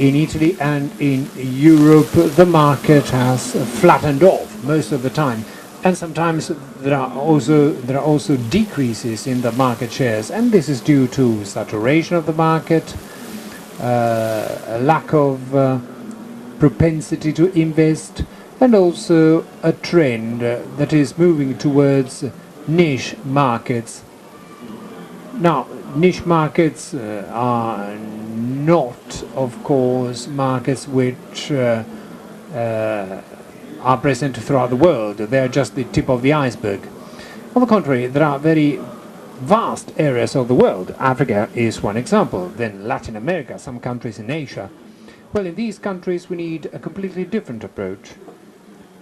In Italy and in Europe, the market has flattened off most of the time, and sometimes there are also decreases in the market shares, and this is due to saturation of the market, a lack of propensity to invest, and also a trend that is moving towards niche markets. Now, niche markets are not, of course, markets which are present throughout the world. They are just the tip of the iceberg. On the contrary, there are very vast areas of the world. Africa is one example. Then Latin America, some countries in Asia. Well, in these countries we need a completely different approach,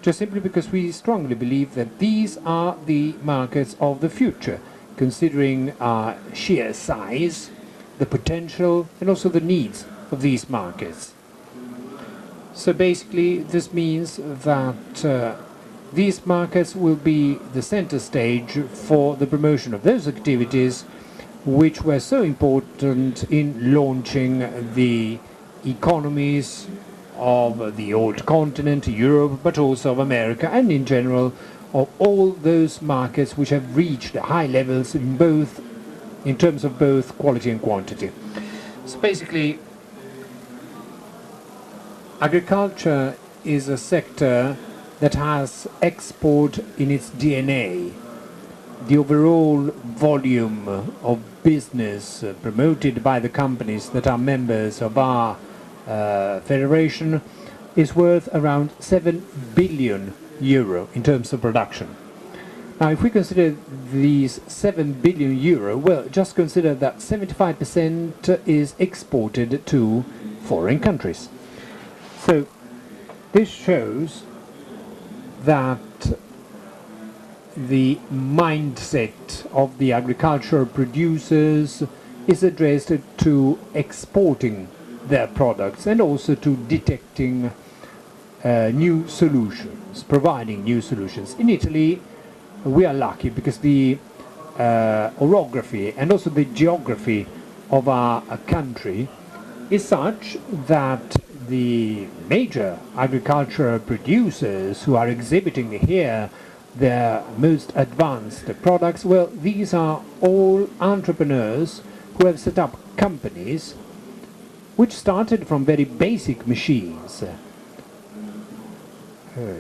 just simply because we strongly believe that these are the markets of the future, considering our sheer size, the potential, and also the needs of these markets. So basically, this means that these markets will be the center stage for the promotion of those activities which were so important in launching the economies of the old continent, Europe, but also of America, and in general of all those markets which have reached high levels in terms of both quality and quantity. So basically, agriculture is a sector that has export in its DNA. The overall volume of business promoted by the companies that are members of our federation is worth around 7 billion euro in terms of production. Now, if we consider these 7 billion euro, well, just consider that 75% is exported to foreign countries. So this shows that the mindset of the agricultural producers is addressed to exporting their products and also to detecting new solutions, providing new solutions. In Italy, we are lucky because the orography and also the geography of our country is such that the major agricultural producers who are exhibiting here their most advanced products, well, these are all entrepreneurs who have set up companies which started from very basic machines.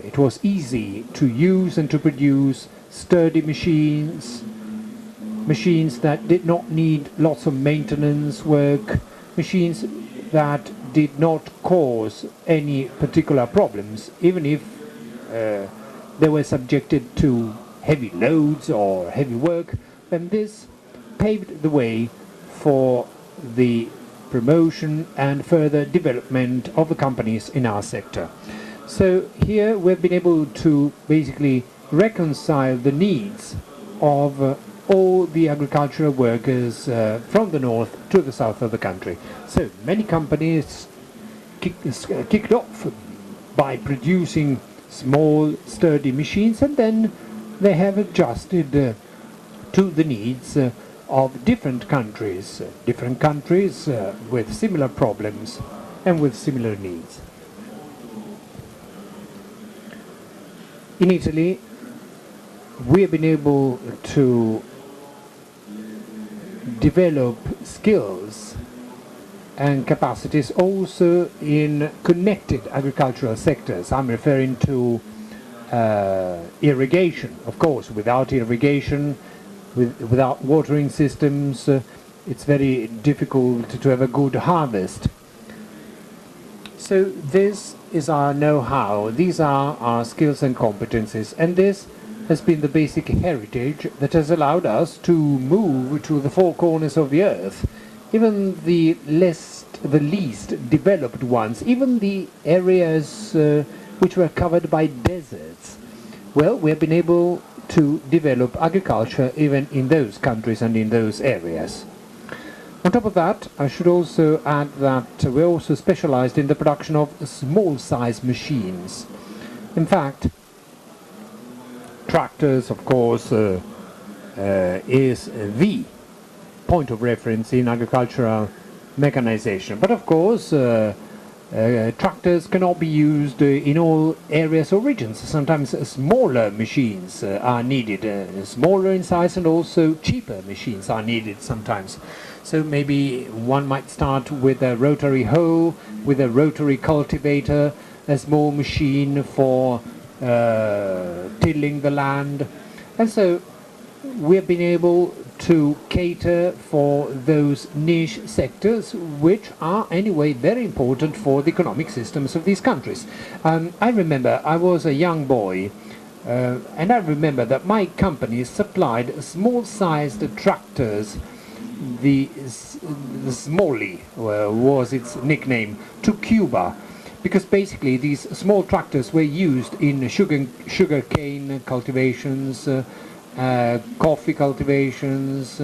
It was easy to use and to produce sturdy machines, machines that did not need lots of maintenance work, machines that did not cause any particular problems, even if they were subjected to heavy loads or heavy work. And this paved the way for the promotion and further development of the companies in our sector. So here we've been able to basically reconcile the needs of all the agricultural workers from the north to the south of the country. So many companies kicked off by producing small sturdy machines, and then they have adjusted to the needs of different countries with similar problems and with similar needs. In Italy, we have been able to develop skills and capacities also in connected agricultural sectors. I'm referring to irrigation. Of course, without irrigation, without watering systems, it's very difficult to have a good harvest. So this is our know-how, these are our skills and competencies, and this has been the basic heritage that has allowed us to move to the four corners of the earth, even the least developed ones, even the areas which were covered by deserts. Well, we have been able to develop agriculture even in those countries and in those areas. On top of that, I should also add that we're also specialized in the production of small-size machines. In fact, tractors, of course, is the point of reference in agricultural mechanization. But of course, Tractors cannot be used in all areas or regions. Sometimes smaller machines are needed, smaller in size, and also cheaper machines are needed sometimes. So maybe one might start with a rotary hoe, with a rotary cultivator, a small machine for tilling the land. And so we have been able to cater for those niche sectors which are anyway very important for the economic systems of these countries. I remember I was a young boy and I remember that my company supplied small-sized tractors. The Smalley was its nickname, to Cuba, because basically these small tractors were used in sugarcane cultivations, coffee cultivations,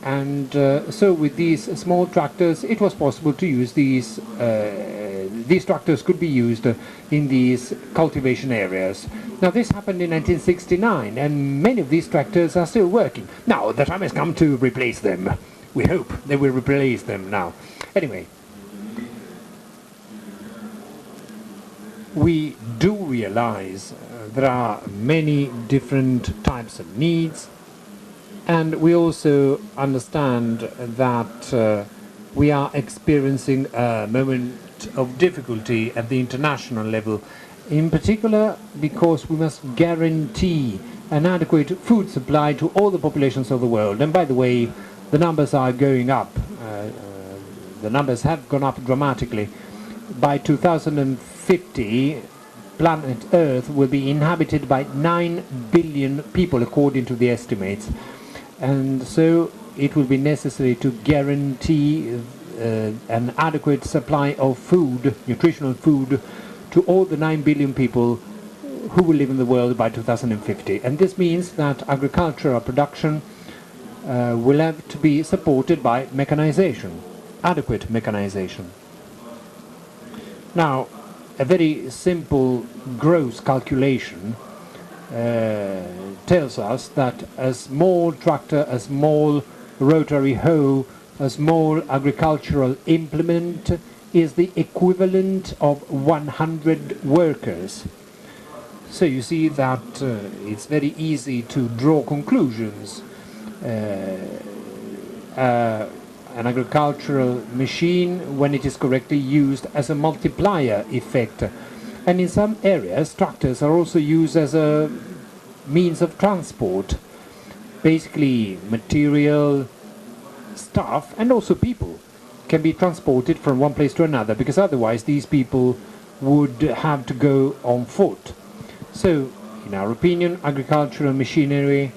and so with these small tractors it was possible to use these tractors could be used in these cultivation areas. Now this happened in 1969 and many of these tractors are still working. Now the time has come to replace them. We hope they will replace them now. Anyway, we do realize there are many different types of needs, and we also understand that we are experiencing a moment of difficulty at the international level, in particular because we must guarantee an adequate food supply to all the populations of the world. And by the way, the numbers are going up. The numbers have gone up dramatically. By 2050, planet Earth will be inhabited by 9 billion people, according to the estimates. And so it will be necessary to guarantee an adequate supply of food, nutritional food, to all the 9 billion people who will live in the world by 2050. And this means that agricultural production will have to be supported by mechanization, adequate mechanization. Now, a very simple gross calculation tells us that a small tractor, a small rotary hoe, a small agricultural implement is the equivalent of 100 workers. So you see that it's very easy to draw conclusions. An agricultural machine, when it is correctly used, as a multiplier effect. And in some areas, tractors are also used as a means of transport. Basically, material, stuff, and also people can be transported from one place to another, because otherwise these people would have to go on foot. So, in our opinion, agricultural machinery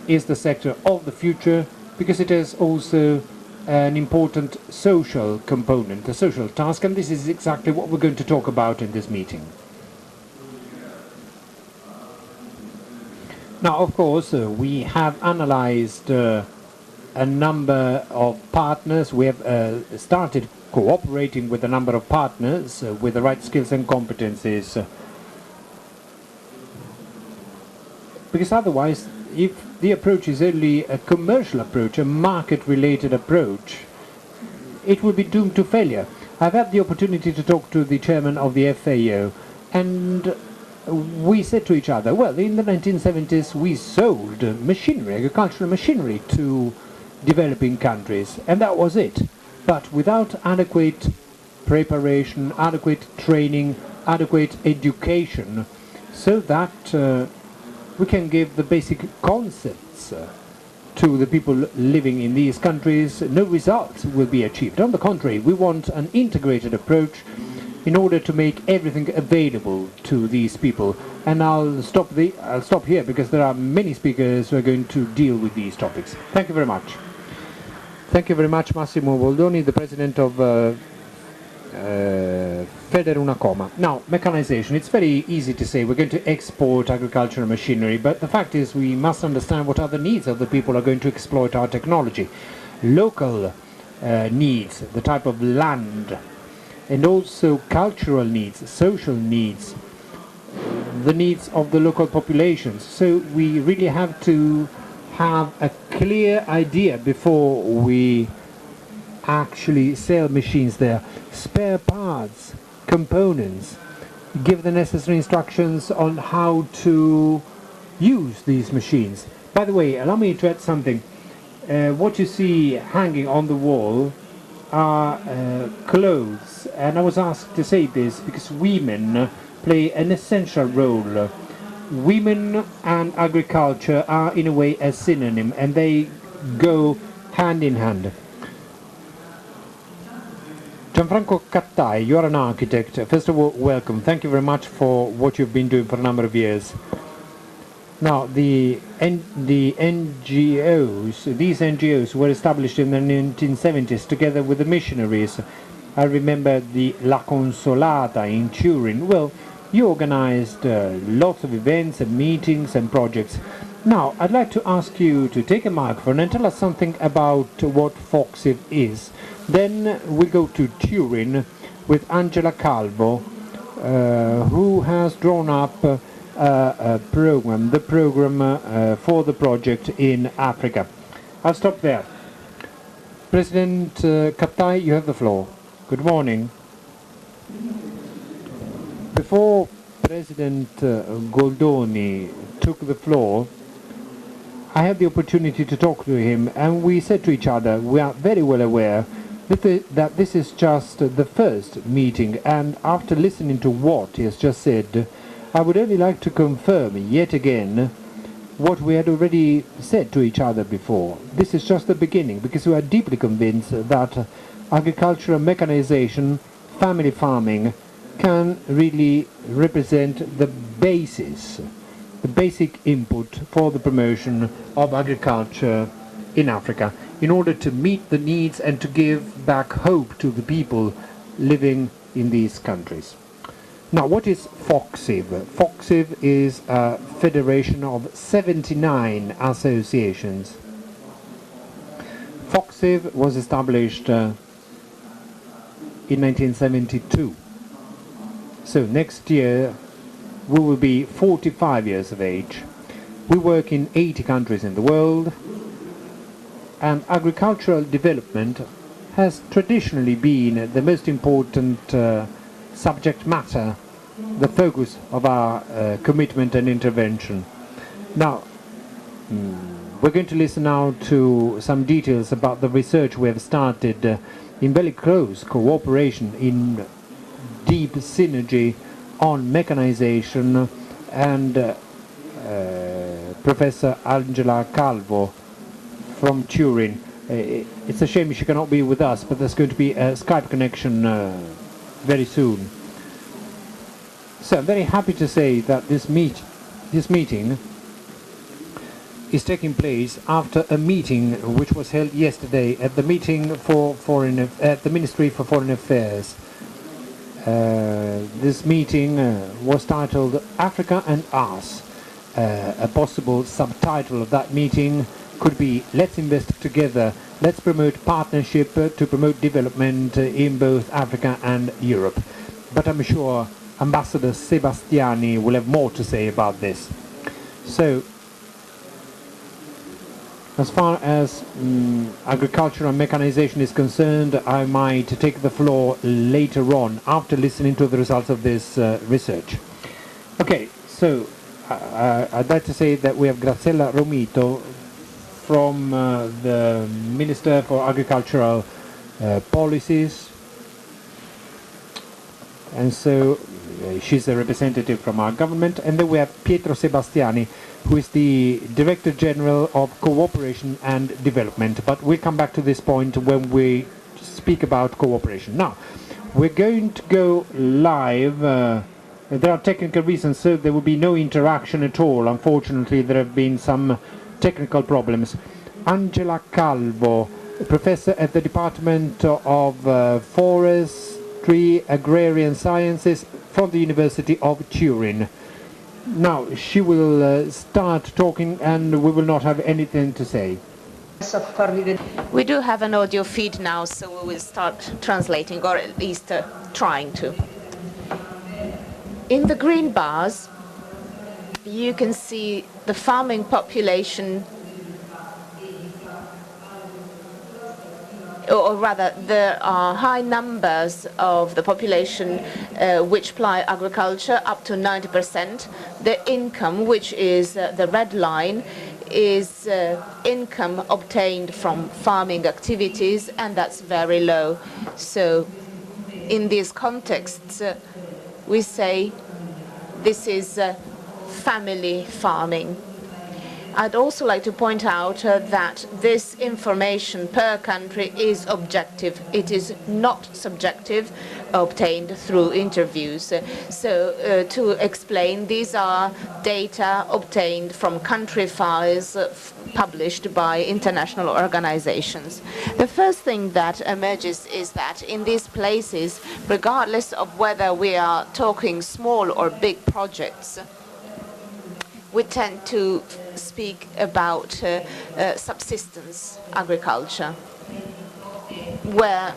is the sector of the future, because it has also an important social component, a social task, and this is exactly what we're going to talk about in this meeting. Now, of course, we have analyzed a number of partners. We have started cooperating with a number of partners with the right skills and competencies. Because otherwise, if the approach is only a commercial approach, a market-related approach, it will be doomed to failure. I've had the opportunity to talk to the chairman of the FAO, and we said to each other, well, in the 1970s we sold machinery, agricultural machinery, to developing countries, and that was it. But without adequate preparation, adequate training, adequate education, so that we can give the basic concepts to the people living in these countries, no results will be achieved. On the contrary, we want an integrated approach in order to make everything available to these people. And I'll stop here because there are many speakers who are going to deal with these topics. Thank you very much. Thank you very much, Massimo Boldoni, the president of Federunacoma. Now, mechanization. It's very easy to say we're going to export agricultural machinery, but the fact is we must understand what are the needs of the people who are going to exploit our technology. Local needs, the type of land, and also cultural needs, social needs, the needs of the local populations. So we really have to have a clear idea before we actually sell machines there, spare parts, components, give the necessary instructions on how to use these machines. By the way, allow me to add something. What you see hanging on the wall are clothes, and I was asked to say this because women play an essential role. Women and agriculture are in a way a synonym, and they go hand in hand. Gianfranco Cattai, you are an architect. First of all, welcome. Thank you very much for what you've been doing for a number of years. Now, the NGOs, these NGOs were established in the 1970s together with the missionaries. I remember the La Consolata in Turin. Well, you organized lots of events and meetings and projects. Now, I'd like to ask you to take a microphone and tell us something about what Focsiv is. Then we go to Turin with Angela Calvo, who has drawn up a program, the program for the project in Africa. I'll stop there. President Cattai, you have the floor. Good morning. Before President Goldoni took the floor, I had the opportunity to talk to him, and we said to each other, we are very well aware that this is just the first meeting, and after listening to what he has just said, I would only like to confirm yet again what we had already said to each other before. This is just the beginning, because we are deeply convinced that agricultural mechanization, family farming, can really represent the basis, the basic input for the promotion of agriculture in Africa, in order to meet the needs and to give back hope to the people living in these countries. Now, what is Focsiv? Focsiv is a federation of 79 associations. Focsiv was established in 1972. So next year we will be 45 years of age. We work in 80 countries in the world, and agricultural development has traditionally been the most important subject matter, the focus of our commitment and intervention. Now, we're going to listen now to some details about the research we have started in very close cooperation, in deep synergy on mechanization, and Professor Angela Calvo from Turin. It's a shame she cannot be with us, but there's going to be a Skype connection very soon. So I'm very happy to say that this meeting is taking place after a meeting which was held yesterday at the Ministry for Foreign Affairs. This meeting was titled Africa and Us. A possible subtitle of that meeting could be Let's Invest Together, let's promote partnership to promote development in both Africa and Europe. But I'm sure Ambassador Sebastiani will have more to say about this. So, as far as agricultural mechanization is concerned, I might take the floor later on after listening to the results of this research. Okay, so I'd like to say that we have Graziella Romito from the Minister for Agricultural Policies, and so she's a representative from our government, and then we have Pietro Sebastiani, who is the Director General of Cooperation and Development. But we'll come back to this point when we speak about cooperation. Now, we're going to go live. There are technical reasons, so there will be no interaction at all. Unfortunately, there have been some technical problems. Angela Calvo, Professor at the Department of Forestry, Agrarian Sciences from the University of Turin. Now, she will start talking, and we will not have anything to say. We do have an audio feed now, so we will start translating, or at least trying to. In the green bars, you can see the farming population or rather, there are high numbers of the population which ply agriculture, up to 90%. The income, which is the red line, is income obtained from farming activities, and that's very low. So in these contexts, we say this is family farming. I'd also like to point out that this information per country is objective. It is not subjective, obtained through interviews. So to explain, these are data obtained from country files published by international organizations. The first thing that emerges is that in these places, regardless of whether we are talking small or big projects, we tend to speak about subsistence agriculture, where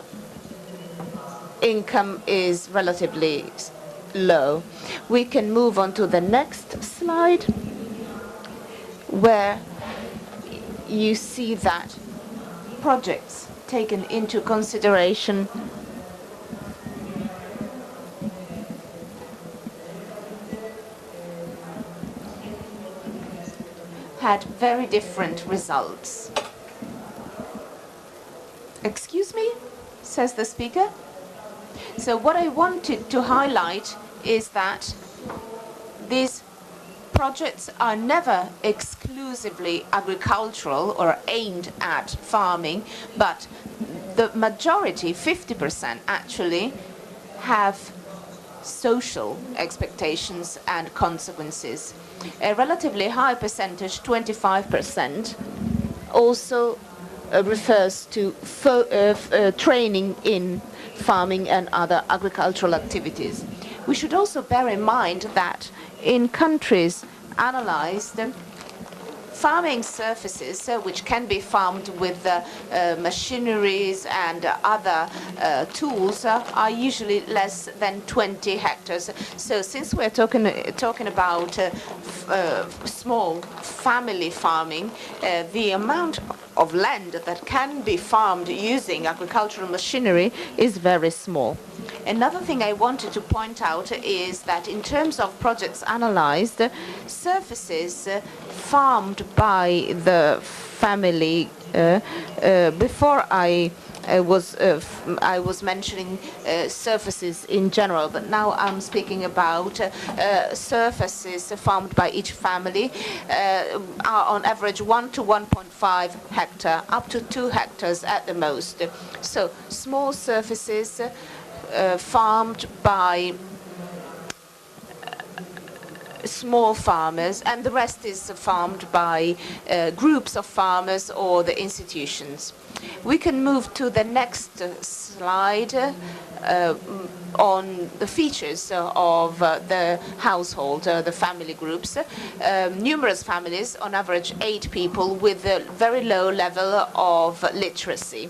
income is relatively low. We can move on to the next slide, where you see that projects taken into consideration had very different results. Excuse me, says the speaker. So what I wanted to highlight is that these projects are never exclusively agricultural or aimed at farming, but the majority, 50% actually, have social expectations and consequences. A relatively high percentage, 25%, also refers to training in farming and other agricultural activities. We should also bear in mind that in countries analyzed, farming surfaces, which can be farmed with machineries and other tools, are usually less than 20 hectares. So since we're talking about small family farming, the amount of land that can be farmed using agricultural machinery is very small. Another thing I wanted to point out is that in terms of projects analyzed, surfaces farmed by the family, before I was mentioning surfaces in general, but now I'm speaking about surfaces farmed by each family, are on average 1 to 1.5 hectare, up to 2 hectares at the most. So small surfaces farmed by small farmers, and the rest is farmed by groups of farmers or the institutions. We can move to the next slide on the features of the household, the family groups. Numerous families, on average 8 people, with a very low level of literacy.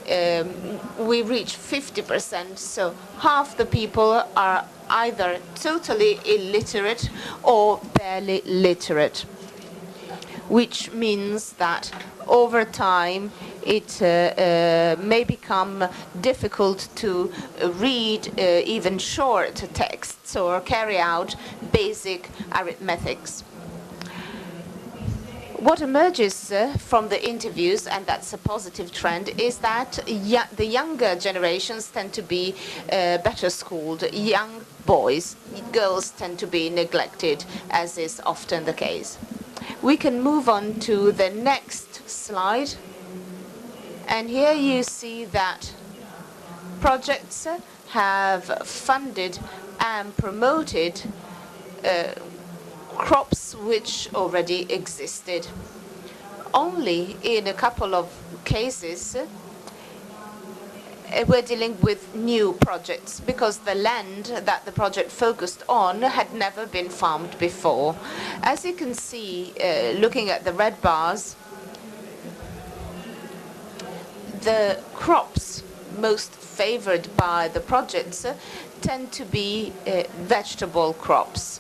We reach 50%, so half the people are either totally illiterate or barely literate, which means that over time it may become difficult to read even short texts or carry out basic arithmetics. What emerges from the interviews, and that's a positive trend, is that the younger generations tend to be better schooled. Young boys, girls tend to be neglected, as is often the case. We can move on to the next slide. And here you see that projects have funded and promoted crops which already existed. Only in a couple of cases we're dealing with new projects, because the land that the project focused on had never been farmed before. As you can see, looking at the red bars, the crops most favored by the projects tend to be vegetable crops,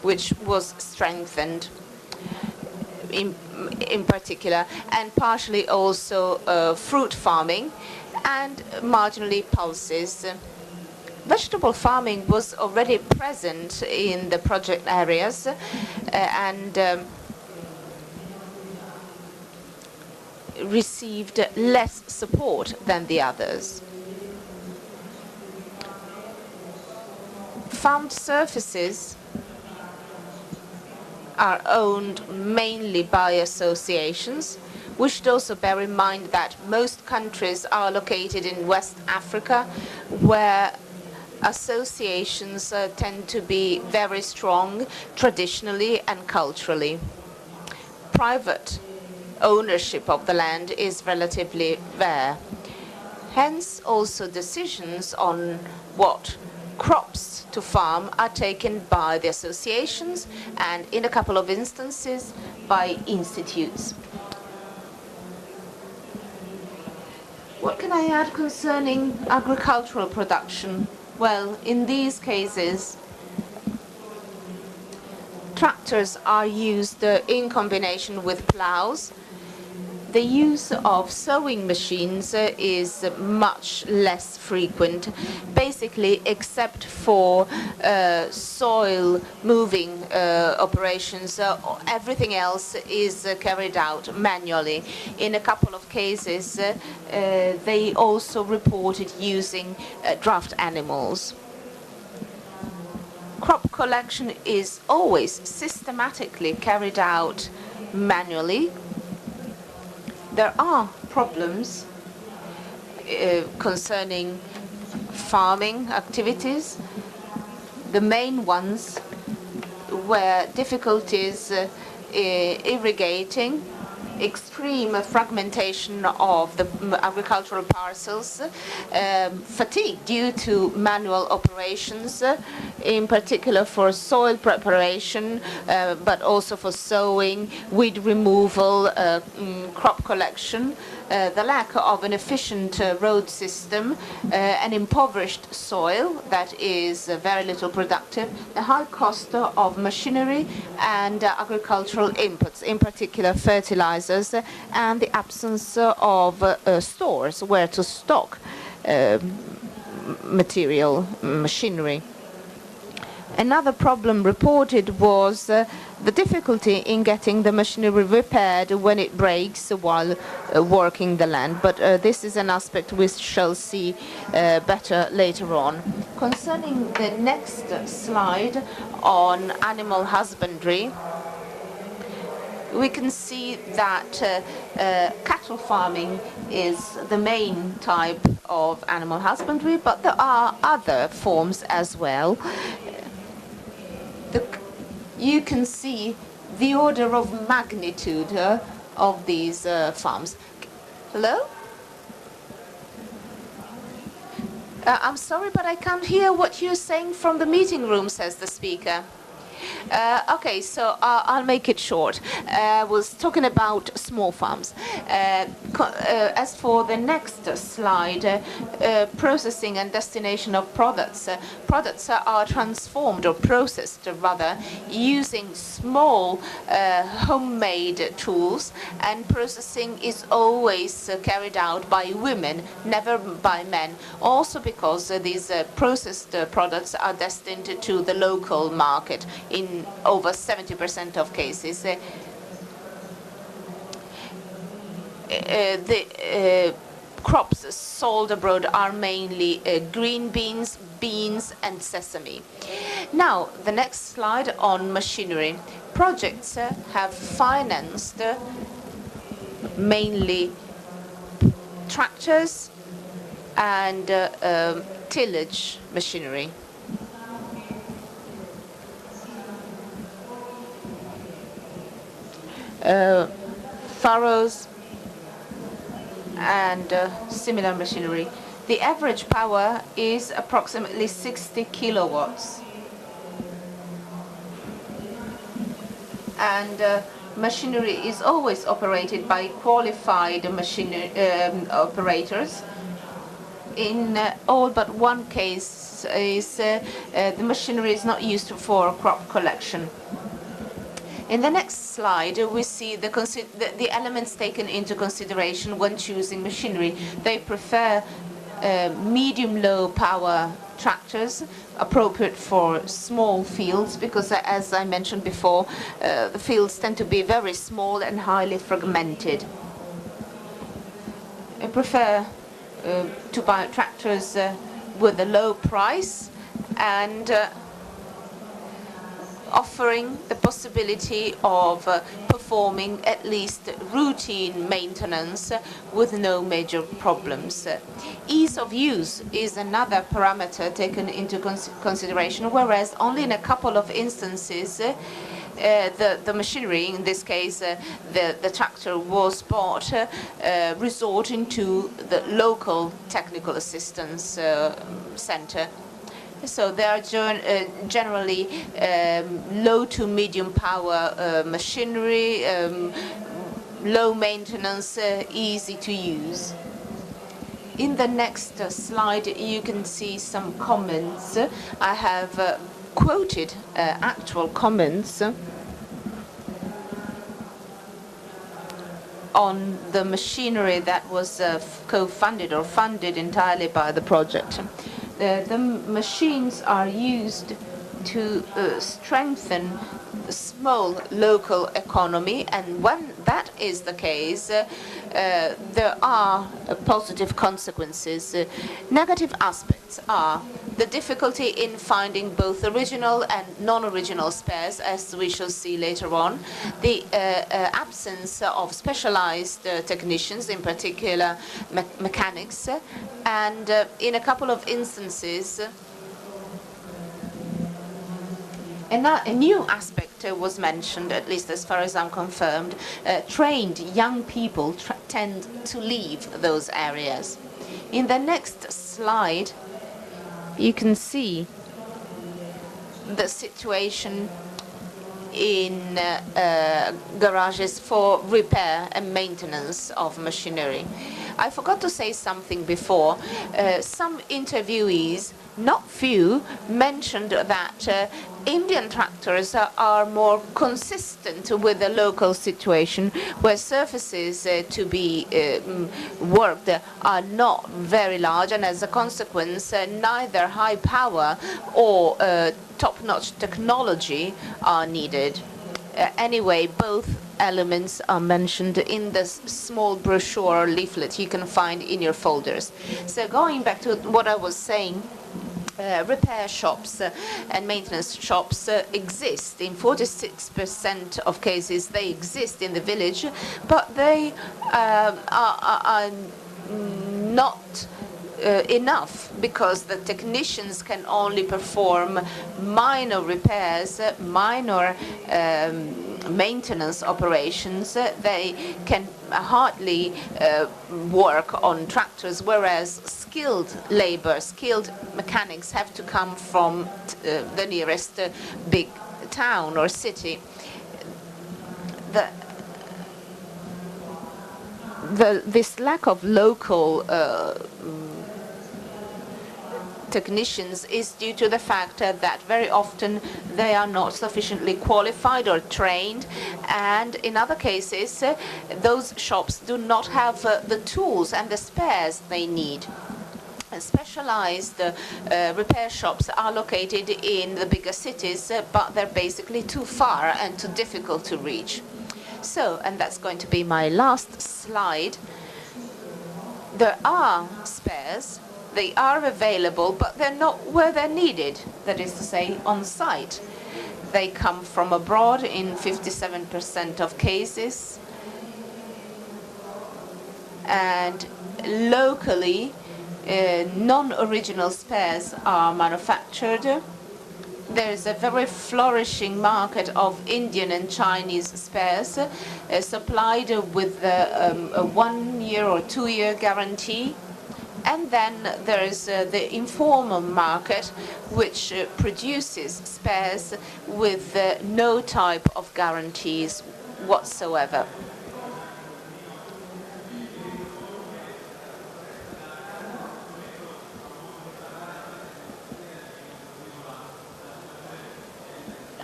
which was strengthened. in particular, and partially also fruit farming, and marginally pulses. Vegetable farming was already present in the project areas, and received less support than the others. Farmed surfaces are owned mainly by associations. We should also bear in mind that most countries are located in West Africa, where associations tend to be very strong traditionally and culturally. Private ownership of the land is relatively rare. Hence, also decisions on what crops to farm are taken by the associations and, in a couple of instances, by institutes. What can I add concerning agricultural production? Well, in these cases, tractors are used in combination with plows. The use of sowing machines is much less frequent, basically except for soil moving operations. Everything else is carried out manually. In a couple of cases, they also reported using draft animals. Crop collection is always systematically carried out manually. There are problems concerning farming activities. The main ones were difficulties irrigating, extreme fragmentation of the agricultural parcels, fatigue due to manual operations, in particular for soil preparation, but also for sowing, weed removal, crop collection, the lack of an efficient road system, an impoverished soil that is very little productive, the high cost of machinery and agricultural inputs, in particular fertilizers, and the absence of stores where to stock machinery. Another problem reported was the difficulty in getting the machinery repaired when it breaks while working the land. But this is an aspect we shall see better later on. Concerning the next slide on animal husbandry, we can see that cattle farming is the main type of animal husbandry, but there are other forms as well. You can see the order of magnitude of these farms. Hello? I'm sorry, but I can't hear what you're saying from the meeting room, says the speaker. Okay, so I'll make it short. I was talking about small farms. As for the next slide, processing and destination of products. Products are transformed or processed rather using small homemade tools, and processing is always carried out by women, never by men. Also because these processed products are destined to the local market in over 70% of cases. The crops sold abroad are mainly green beans, beans and sesame. Now, the next slide on machinery. Projects have financed mainly tractors and tillage machinery. Furrows and similar machinery. The average power is approximately 60 kilowatts. And machinery is always operated by qualified operators. In all but one case, the machinery is not used for crop collection. In the next slide, we see the elements taken into consideration when choosing machinery. They prefer medium-low power tractors appropriate for small fields because, as I mentioned before, the fields tend to be very small and highly fragmented. I prefer to buy tractors with a low price and offering the possibility of performing at least routine maintenance with no major problems. Ease of use is another parameter taken into consideration, whereas only in a couple of instances the machinery, in this case the tractor, was bought resorting to the local technical assistance center. So they are generally low to medium power machinery, low maintenance, easy to use. In the next slide, you can see some comments. I have quoted actual comments on the machinery that was co-funded or funded entirely by the project. The machines are used to strengthen the small local economy, and when that is the case, there are positive consequences. Negative aspects are the difficulty in finding both original and non-original spares, as we shall see later on, the absence of specialized technicians, in particular mechanics, and in a couple of instances, a new aspect was mentioned, at least as far as I'm confirmed. Trained young people tend to leave those areas. In the next slide, you can see the situation in garages for repair and maintenance of machinery. I forgot to say something before. Some interviewees, not few, mentioned that Indian tractors are more consistent with the local situation, where surfaces to be worked are not very large, and as a consequence, neither high power or top-notch technology are needed. Anyway, both elements are mentioned in the small brochure or leaflet you can find in your folders. So going back to what I was saying, repair shops and maintenance shops exist. In 46% of cases, they exist in the village, but they are not enough, because the technicians can only perform minor repairs, minor maintenance operations. They can hardly work on tractors, whereas skilled labor, skilled mechanics have to come from the nearest big town or city. This lack of local technicians is due to the fact that very often they are not sufficiently qualified or trained, and in other cases those shops do not have the tools and the spares they need. Specialized repair shops are located in the bigger cities, but they're basically too far and too difficult to reach. So, and that's going to be my last slide, there are spares. They are available, but they're not where they're needed, that is to say, on site. They come from abroad in 57% of cases, and locally non-original spares are manufactured. There's a very flourishing market of Indian and Chinese spares supplied with a 1 year or 2 year guarantee. And then there is the informal market, which produces spares with no type of guarantees whatsoever.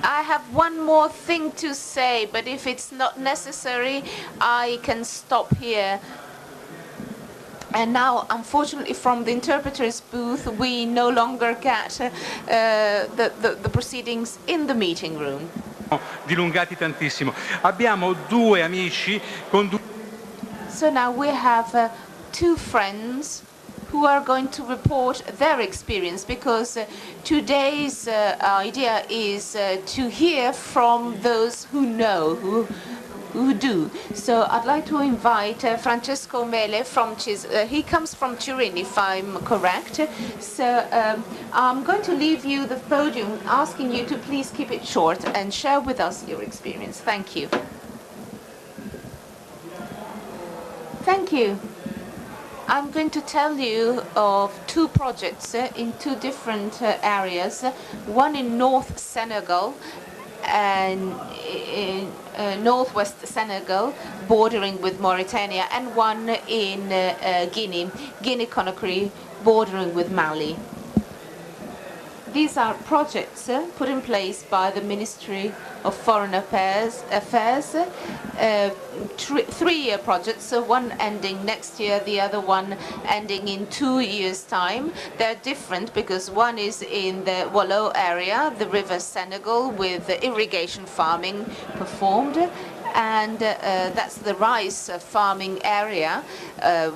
I have one more thing to say, but if it's not necessary, I can stop here. And now, unfortunately, from the interpreter's booth, we no longer get the proceedings in the meeting room. Dilungati tantissimo. Abbiamo due amici con So now we have two friends who are going to report their experience, because today's idea is to hear from those who know, who do. So I'd like to invite Francesco Mele from he comes from Turin, if I'm correct. So I'm going to leave you the podium, asking you to please keep it short and share with us your experience. Thank you. Thank you. I'm going to tell you of two projects in two different areas, one in North Senegal and in northwest Senegal, bordering with Mauritania, and one in Guinea-Conakry, bordering with Mali. These are projects put in place by the Ministry of Foreign Affairs, three-year projects, one ending next year, the other one ending in 2 years' time. They're different because one is in the Wallo area, the river Senegal, with irrigation farming performed, and that's the rice farming area,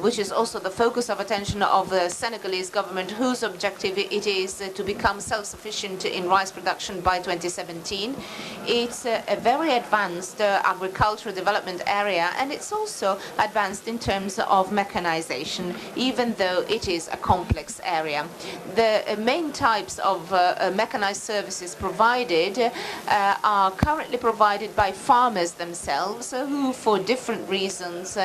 which is also the focus of attention of the Senegalese government, whose objective it is to become self-sufficient in rice production by 2017. It's a very advanced agricultural development area, and it's also advanced in terms of mechanization, even though it is a complex area. The main types of mechanized services provided are currently provided by farmers themselves, who for different reasons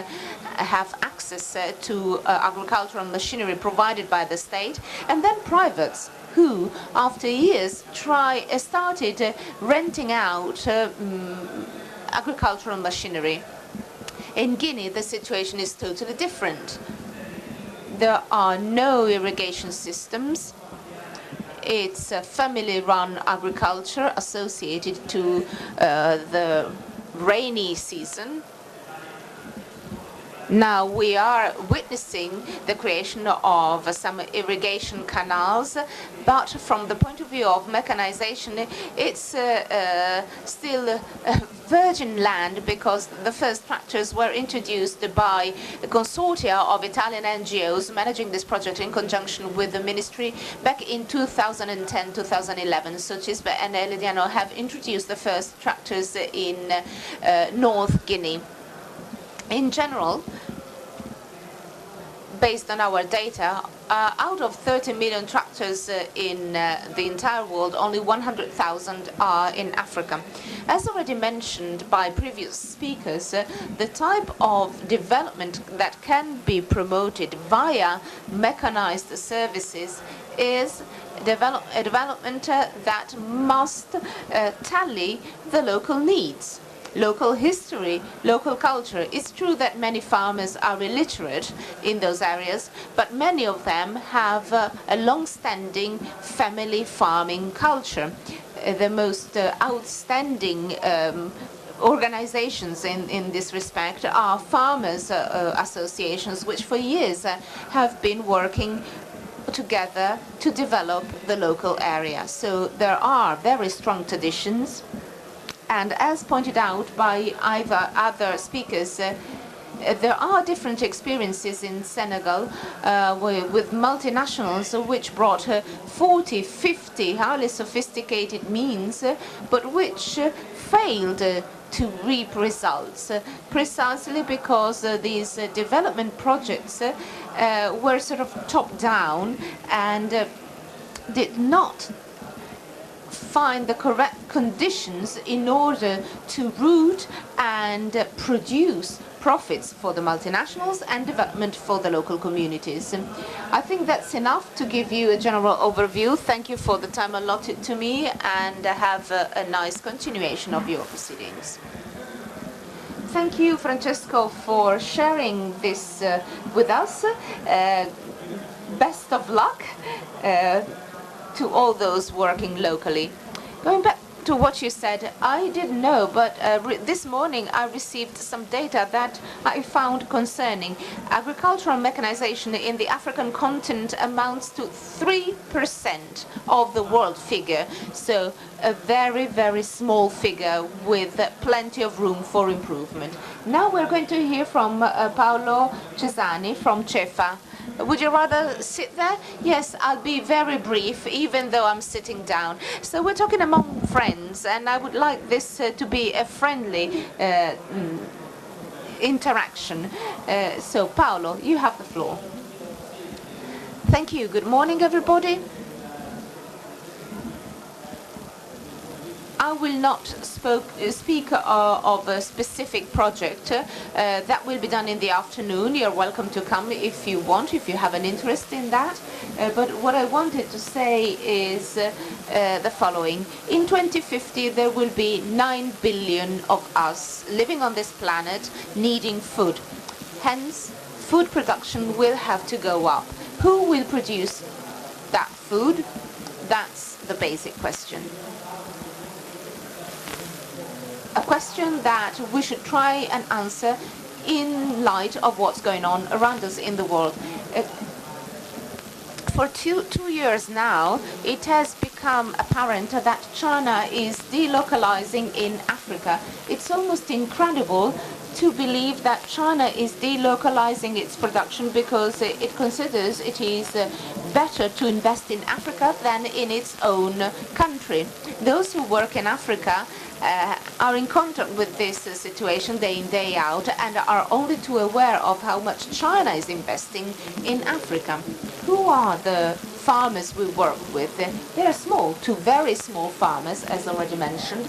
have access to agricultural machinery provided by the state, and then privates who, after years, started renting out agricultural machinery. In Guinea, the situation is totally different. There are no irrigation systems. It's a family-run agriculture associated to the rainy season. Now we are witnessing the creation of some irrigation canals, but from the point of view of mechanization, it's still virgin land, because the first tractors were introduced by the consortia of Italian NGOs managing this project in conjunction with the ministry back in 2010-2011. So Chisbe and Elidiano have introduced the first tractors in North Guinea. In general, based on our data, out of 30 million tractors in the entire world, only 100,000 are in Africa. As already mentioned by previous speakers, the type of development that can be promoted via mechanized services is a development that must tally the local needs, local history, local culture. It's true that many farmers are illiterate in those areas, but many of them have a long-standing family farming culture. The most outstanding organizations in this respect are farmers' associations, which for years have been working together to develop the local area. So there are very strong traditions. And as pointed out by other speakers, there are different experiences in Senegal with multinationals which brought 40, 50 highly sophisticated means, but which failed to reap results, precisely because these development projects were sort of top-down and did not find the correct conditions in order to root and produce profits for the multinationals and development for the local communities. I think that's enough to give you a general overview. Thank you for the time allotted to me, and have a nice continuation of your proceedings. Thank you, Francesco, for sharing this with us. Best of luck to all those working locally. Going back to what you said, I didn't know, but this morning I received some data that I found concerning. Agricultural mechanization in the African continent amounts to 3% of the world figure, so a very, very small figure with plenty of room for improvement. Now we're going to hear from Paolo Cesani from CEFA. Would you rather sit there? Yes, I'll be very brief, even though I'm sitting down. So we're talking among friends, and I would like this to be a friendly interaction. So, Paolo, you have the floor. Thank you. Good morning, everybody. I will not speak of a specific project. That will be done in the afternoon. You're welcome to come if you want, if you have an interest in that. But what I wanted to say is the following. In 2050, there will be 9 billion of us living on this planet needing food. Hence, food production will have to go up. Who will produce that food? That's the basic question. A question that we should try and answer in light of what's going on around us in the world. For two years now, it has become apparent that China is delocalizing in Africa. It's almost incredible to believe that China is delocalizing its production because it considers it is better to invest in Africa than in its own country. Those who work in Africa are in contact with this situation day in, day out, and are only too aware of how much China is investing in Africa. Who are the farmers we work with? They are small, two very small farmers, as already mentioned.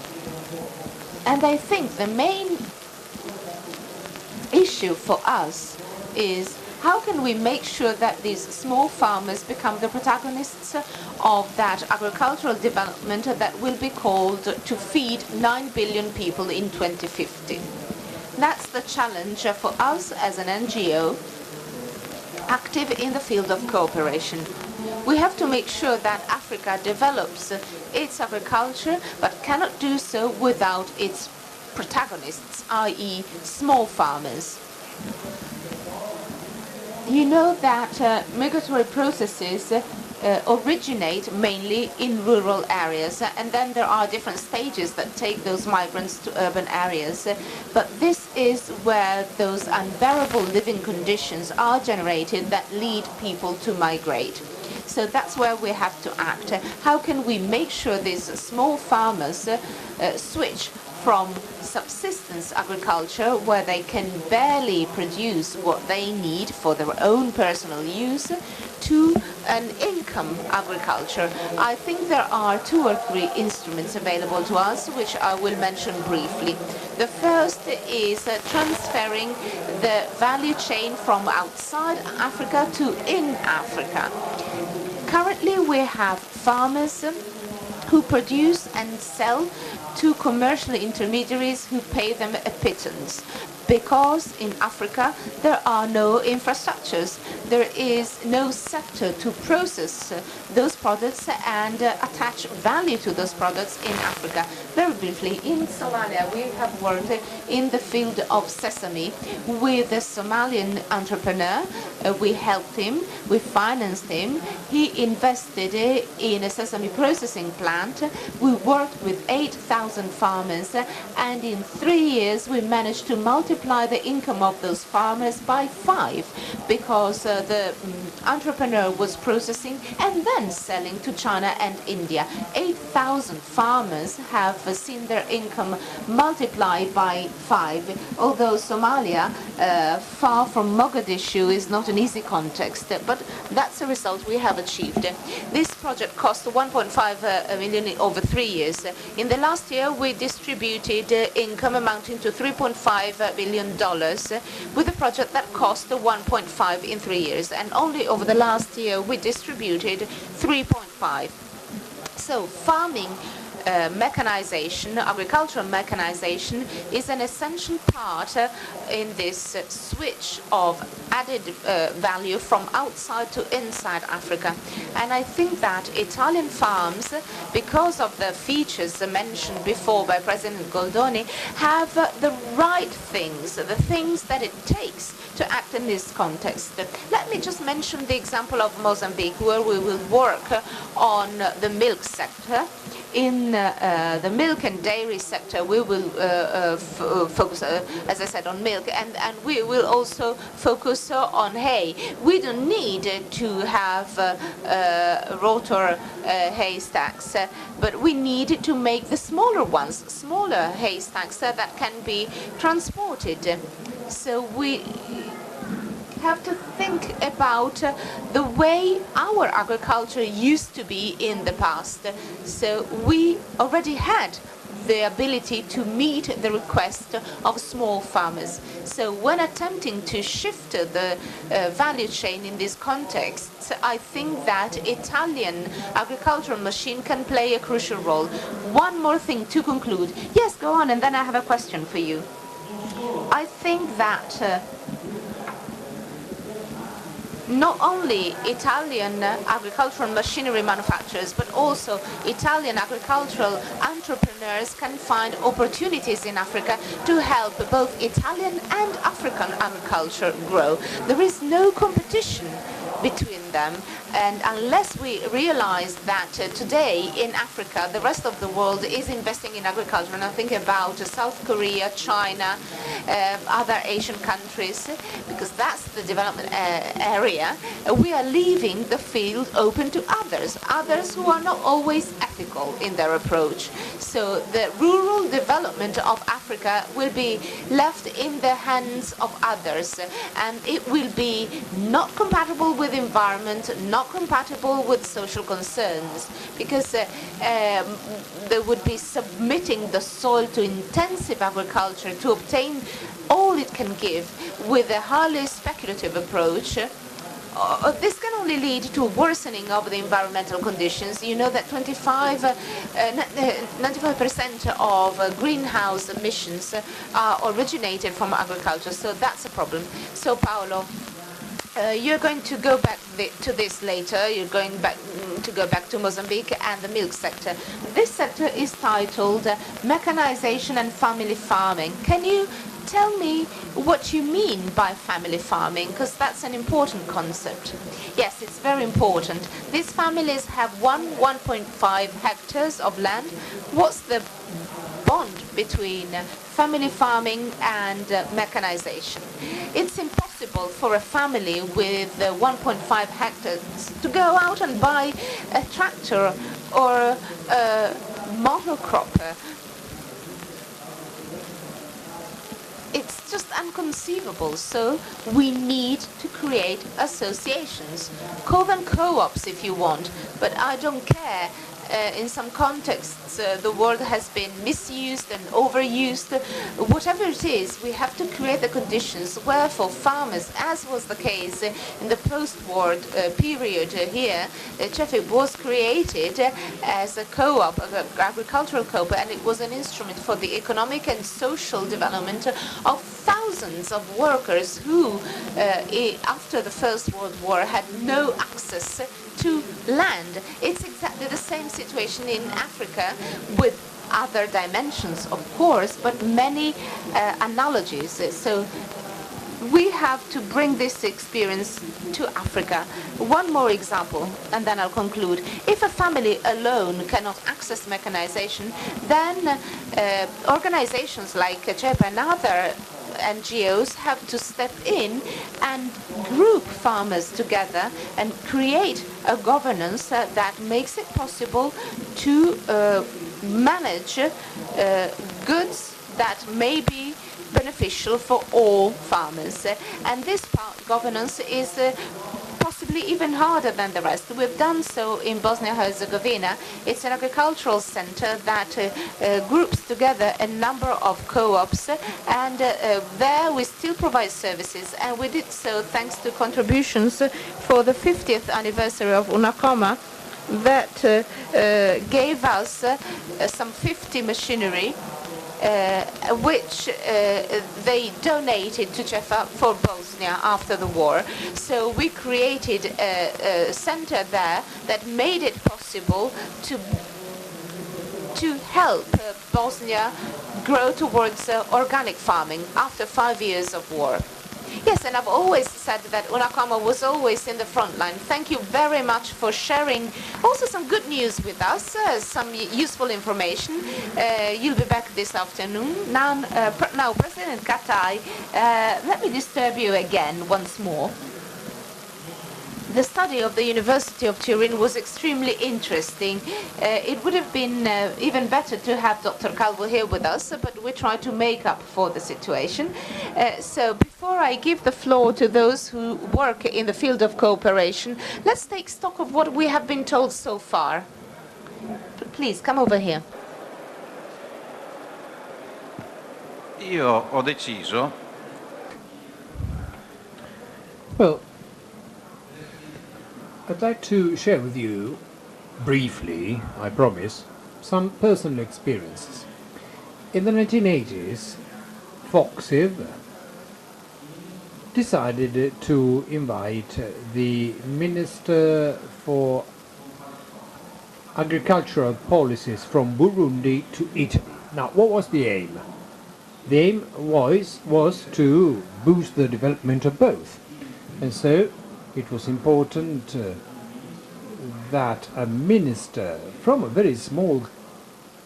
And I think the main issue for us is how can we make sure that these small farmers become the protagonists of that agricultural development that will be called to feed 9 billion people in 2050. That's the challenge for us as an NGO active in the field of cooperation. We have to make sure that Africa develops its agriculture, but cannot do so without its protagonists, i.e. small farmers. You know that migratory processes originate mainly in rural areas, and then there are different stages that take those migrants to urban areas. But this is where those unbearable living conditions are generated that lead people to migrate. So that's where we have to act. How can we make sure these small farmers switch from subsistence agriculture, where they can barely produce what they need for their own personal use, to an income agriculture? I think there are 2 or 3 instruments available to us, which I will mention briefly. The first is transferring the value chain from outside Africa to in Africa. Currently, we have farmers who produce and sell to commercial intermediaries who pay them a pittance. Because in Africa there are no infrastructures, there is no sector to process those products and attach value to those products in Africa. Very briefly, in Somalia we have worked in the field of sesame with a Somalian entrepreneur. We helped him, we financed him, he invested in a sesame processing plant. We worked with 8,000 farmers, and in 3 years we managed to multiply the income of those farmers by 5, because the entrepreneur was processing and then selling to China and India. 8,000 farmers have seen their income multiply by 5, although Somalia, far from Mogadishu, is not an easy context, but that's a result we have achieved. This project cost 1.5 million over 3 years. In the last year we distributed income amounting to $3.5 billion with a project that cost 1.5 in 3 years, and only over the last year we distributed 3.5. So farming mechanization, agricultural mechanization, is an essential part in this switch of added value from outside to inside Africa. And I think that Italian farms, because of the features mentioned before by President Goldoni, have the right things, the things that it takes to act in this context. Let me just mention the example of Mozambique, where we will work on the milk sector. In the milk and dairy sector, we will focus, as I said, on milk, and we will also focus on hay. We don't need to have rotor haystacks, but we need to make the smaller ones, smaller haystacks that can be transported. So we have to think about the way our agriculture used to be in the past. So we already had the ability to meet the request of small farmers. So when attempting to shift the value chain in this context, I think that Italian agricultural machine can play a crucial role. One more thing to conclude. Yes, go on, and then I have a question for you. I think that not only Italian agricultural machinery manufacturers, but also Italian agricultural entrepreneurs can find opportunities in Africa to help both Italian and African agriculture grow. There is no competition between them, and unless we realize that today in Africa the rest of the world is investing in agriculture, and I think about South Korea, China, other Asian countries, because that's the development area, we are leaving the field open to others who are not always ethical in their approach. So the rural development of Africa will be left in the hands of others, and it will be not compatible with environment, not compatible with social concerns, because they would be submitting the soil to intensive agriculture to obtain all it can give with a highly speculative approach. This can only lead to a worsening of the environmental conditions. You know that 95% of greenhouse emissions are originated from agriculture, so that's a problem. So Paolo, you're going to go back to this later. You're going to go back to Mozambique and the milk sector. This sector is titled Mechanization and Family Farming. Can you tell me what you mean by family farming, because that's an important concept. Yes, it's very important. These families have 1.5 hectares of land. What's the bond between family farming and mechanization? It's impossible for a family with 1.5 hectares to go out and buy a tractor or a monocropper. It's just inconceivable. So we need to create associations. Call them co-ops if you want, but I don't care. In some contexts, the word has been misused and overused. Whatever it is, we have to create the conditions where for farmers, as was the case in the post-war period here, CEFIP was created as a co-op, an agricultural co-op, and it was an instrument for the economic and social development of thousands of workers who, after the First World War, had no access to land. It's exactly the same situation in Africa, with other dimensions, of course, but many analogies. So we have to bring this experience to Africa. One more example, and then I'll conclude. If a family alone cannot access mechanization, then organizations like CEPA and other NGOs have to step in and group farmers together and create a governance that makes it possible to manage goods that may be beneficial for all farmers. And this governance is possibly even harder than the rest. We've done so in Bosnia-Herzegovina. It's an agricultural center that groups together a number of co-ops, and there we still provide services, and we did so thanks to contributions for the 50th anniversary of Unacoma, that gave us some 50 machinery which they donated to CEFA for Bosnia after the war. So we created a center there that made it possible to help Bosnia grow towards organic farming after 5 years of war. Yes, and I've always said that Unacoma was always in the front line. Thank you very much for sharing also some good news with us, some useful information. You'll be back this afternoon. Now, President Katai, let me disturb you again once more. The study of the University of Turin was extremely interesting. It would have been even better to have Dr. Calvo here with us, but we try to make up for the situation. So before I give the floor to those who work in the field of cooperation, let's take stock of what we have been told so far. Please, come over here. Io ho deciso. Well, I'd like to share with you, briefly, I promise, some personal experiences. In the 1980s, Focsiv decided to invite the Minister for Agricultural Policies from Burundi to Italy. Now, what was the aim? The aim was to boost the development of both. And so it was important that a minister from a very small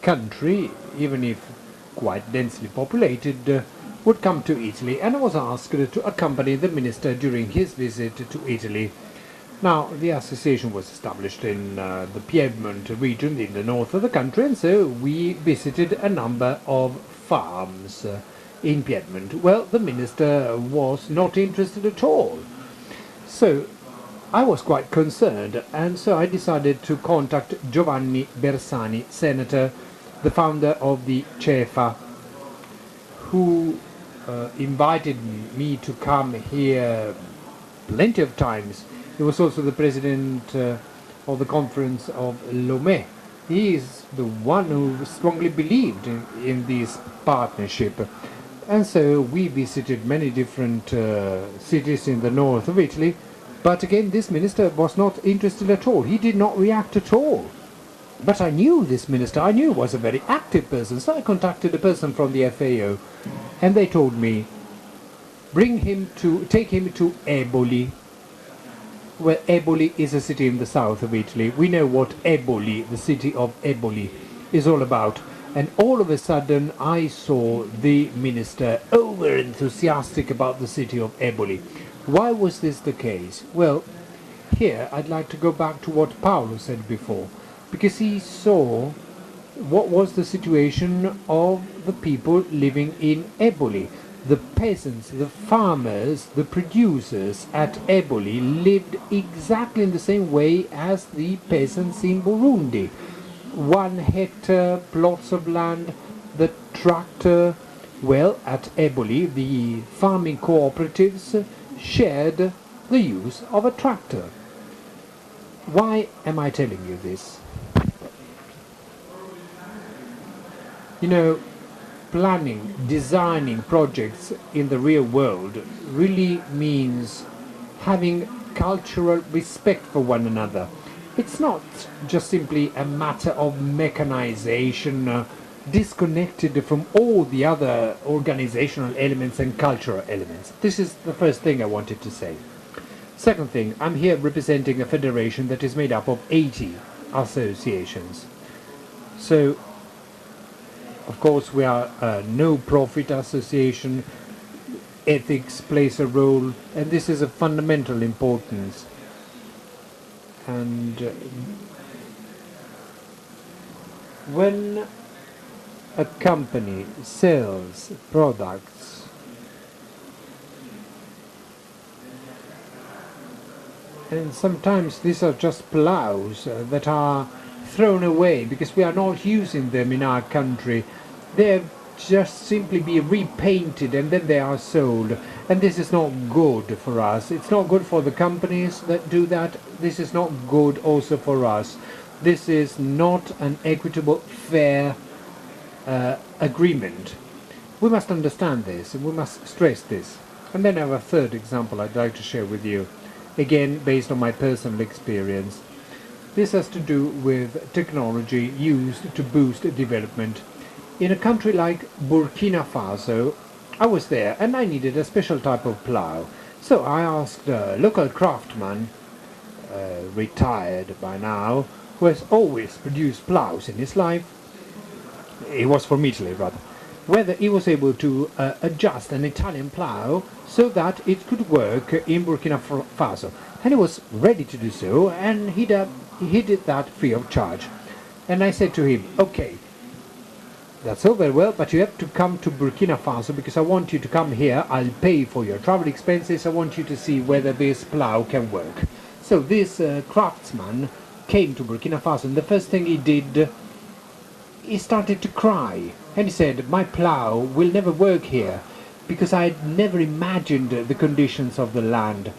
country, even if quite densely populated, would come to Italy, and was asked to accompany the minister during his visit to Italy. Now, the association was established in the Piedmont region in the north of the country, and so we visited a number of farms in Piedmont. Well, the minister was not interested at all. So I was quite concerned, and so I decided to contact Giovanni Bersani, senator, the founder of the CEFA, who invited me to come here plenty of times. He was also the president of the conference of Lomé. He is the one who strongly believed in this partnership. And so we visited many different cities in the north of Italy, but again this minister was not interested at all. He did not react at all. But I knew this minister, I knew he was a very active person, so I contacted a person from the FAO, and they told me, take him to Eboli. Well, Eboli is a city in the south of Italy. We know what Eboli, the city of Eboli, is all about. And all of a sudden I saw the minister over-enthusiastic about the city of Eboli. Why was this the case? Well, here I'd like to go back to what Paolo said before, because he saw what was the situation of the people living in Eboli. The peasants, the farmers, the producers at Eboli lived exactly in the same way as the peasants in Burundi. 1 hectare plots of land, the tractor. Well, at Eboli, the farming cooperatives shared the use of a tractor. Why am I telling you this? You know, planning, designing projects in the real world really means having cultural respect for one another. It's not just simply a matter of mechanization disconnected from all the other organizational elements and cultural elements. This is the first thing I wanted to say. Second thing, I'm here representing a federation that is made up of 80 associations. So, of course, we are a no-profit association. Ethics plays a role, and this is of fundamental importance. And when a company sells products, and sometimes these are just plows that are thrown away because we are not using them in our country. They just simply be repainted and then they are sold. And this is not good for us. It's not good for the companies that do that. This is not good also for us. This is not an equitable, fair agreement. We must understand this and we must stress this. And then I have a third example I'd like to share with you, again based on my personal experience. This has to do with technology used to boost development. In a country like Burkina Faso, I was there and I needed a special type of plough. So I asked a local craftsman, retired by now, who has always produced ploughs in his life, he was from Italy rather, whether he was able to adjust an Italian plough so that it could work in Burkina Faso. And he was ready to do so, and he did that free of charge. And I said to him, okay, that's all very well, but you have to come to Burkina Faso because I want you to come here. I'll pay for your travel expenses. I want you to see whether this plough can work. So this craftsman came to Burkina Faso, and the first thing he did, he started to cry. And he said, my plough will never work here because I had never imagined the conditions of the land.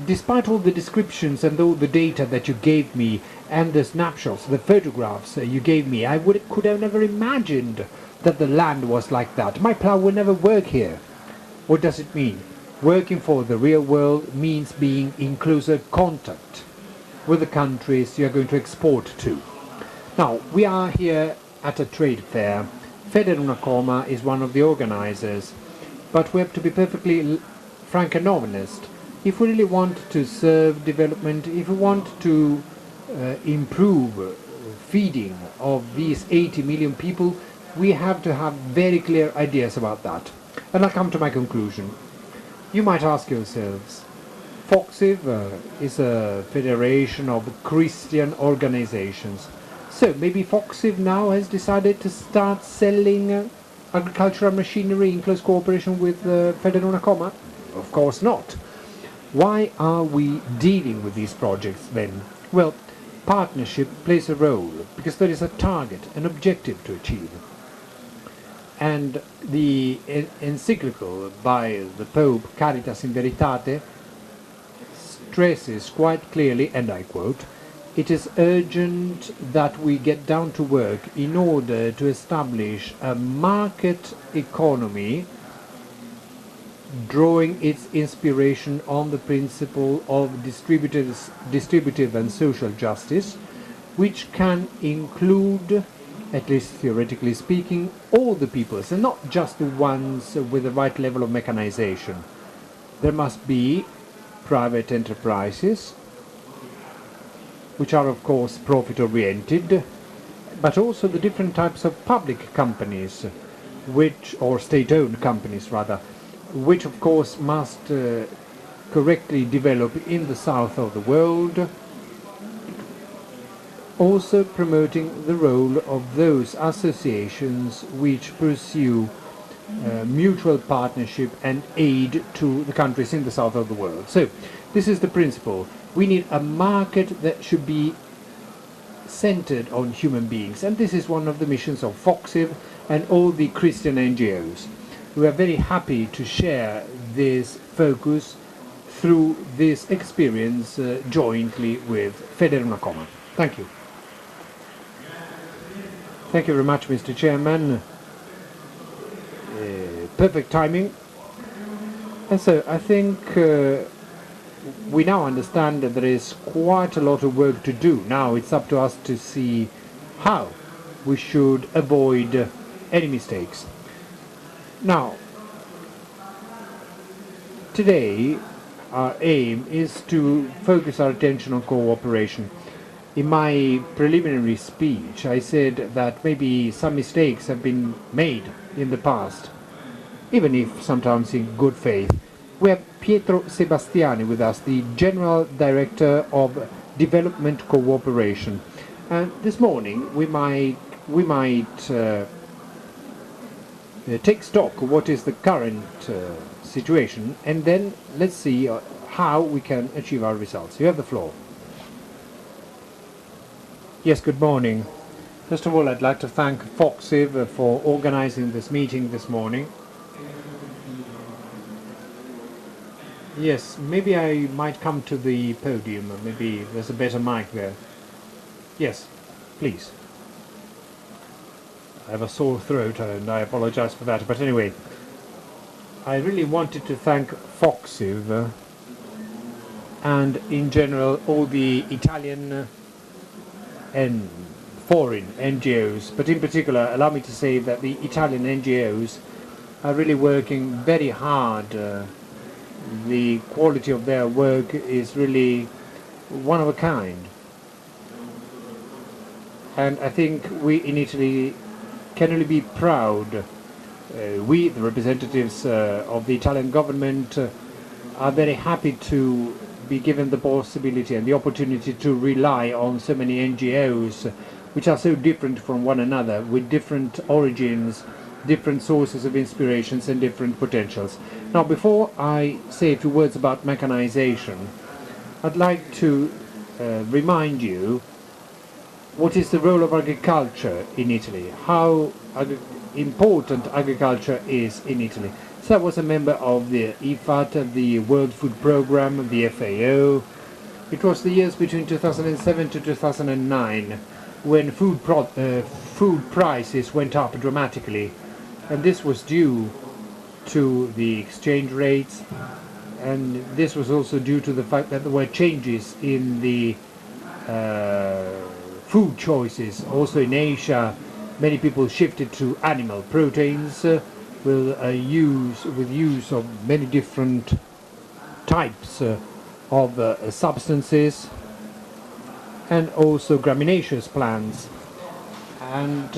Despite all the descriptions and all the data that you gave me and the snapshots, the photographs you gave me, I could have never imagined that the land was like that. My plough will never work here. What does it mean? Working for the real world means being in closer contact with the countries you are going to export to. Now, we are here at a trade fair. Federunacoma is one of the organizers, but we have to be perfectly frank and honest. If we really want to serve development, if we want to improve feeding of these 80 million people, we have to have very clear ideas about that. And I'll come to my conclusion. You might ask yourselves, Focsiv is a federation of Christian organizations. So maybe Focsiv now has decided to start selling agricultural machinery in close cooperation with Federunacoma? Of course not. Why are we dealing with these projects then? Well, partnership plays a role because there is a target, an objective to achieve. And the encyclical by the Pope, Caritas in Veritate, stresses quite clearly, and I quote, "It is urgent that we get down to work in order to establish a market economy drawing its inspiration on the principle of distributive and social justice, which can include, at least theoretically speaking, all the peoples, and not just the ones with the right level of mechanization. There must be private enterprises, which are of course profit-oriented, but also the different types of public companies, or state-owned companies rather, which of course must correctly develop in the south of the world, also promoting the role of those associations which pursue mutual partnership and aid to the countries in the south of the world. So this is the principle. We need a market that should be centered on human beings, and this is one of the missions of Focsiv and all the Christian NGOs. We are very happy to share this focus through this experience jointly with Federunacoma. Thank you. Thank you very much, Mr. Chairman. Perfect timing. And so I think we now understand that there is quite a lot of work to do. Now it's up to us to see how we should avoid any mistakes. Now, today our aim is to focus our attention on cooperation. In my preliminary speech, I said that maybe some mistakes have been made in the past, even if sometimes in good faith. We have Pietro Sebastiani with us, the General Director of Development Cooperation. And this morning we might take stock of what is the current situation, and then let's see how we can achieve our results. You have the floor. Yes, good morning. First of all, I'd like to thank Focsiv for organizing this meeting this morning. Yes, maybe I might come to the podium, or maybe there's a better mic there. Yes, please. I have a sore throat and I apologize for that, but anyway, I really wanted to thank Focsiv and in general all the Italian and foreign NGOs, but in particular allow me to say that the Italian NGOs are really working very hard. The quality of their work is really one of a kind. And I think we in Italy can only be proud. We, the representatives of the Italian government, are very happy to be given the possibility and the opportunity to rely on so many NGOs which are so different from one another, with different origins, different sources of inspirations and different potentials. Now, before I say a few words about mechanization, I'd like to remind you what is the role of agriculture in Italy, how important agriculture is in Italy. So I was a member of the IFAT, the World Food Programme, the FAO. It was the years between 2007 to 2009 when food prices went up dramatically, and this was due to the exchange rates, and this was also due to the fact that there were changes in the food choices. Also in Asia, many people shifted to animal proteins with use of many different types of substances, and also gramineous plants. And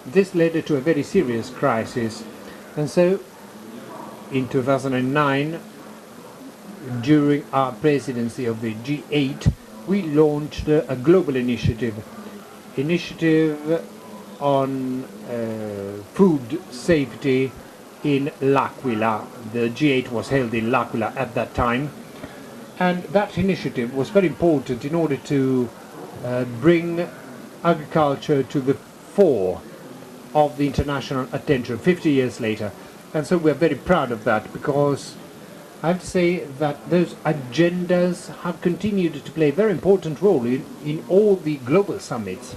this led to a very serious crisis. And so in 2009, during our presidency of the G8, we launched a global initiative on food safety in L'Aquila. The G8 was held in L'Aquila at that time, and that initiative was very important in order to bring agriculture to the fore of the international attention 50 years later. And so we're very proud of that, because I have to say that those agendas have continued to play a very important role in all the global summits.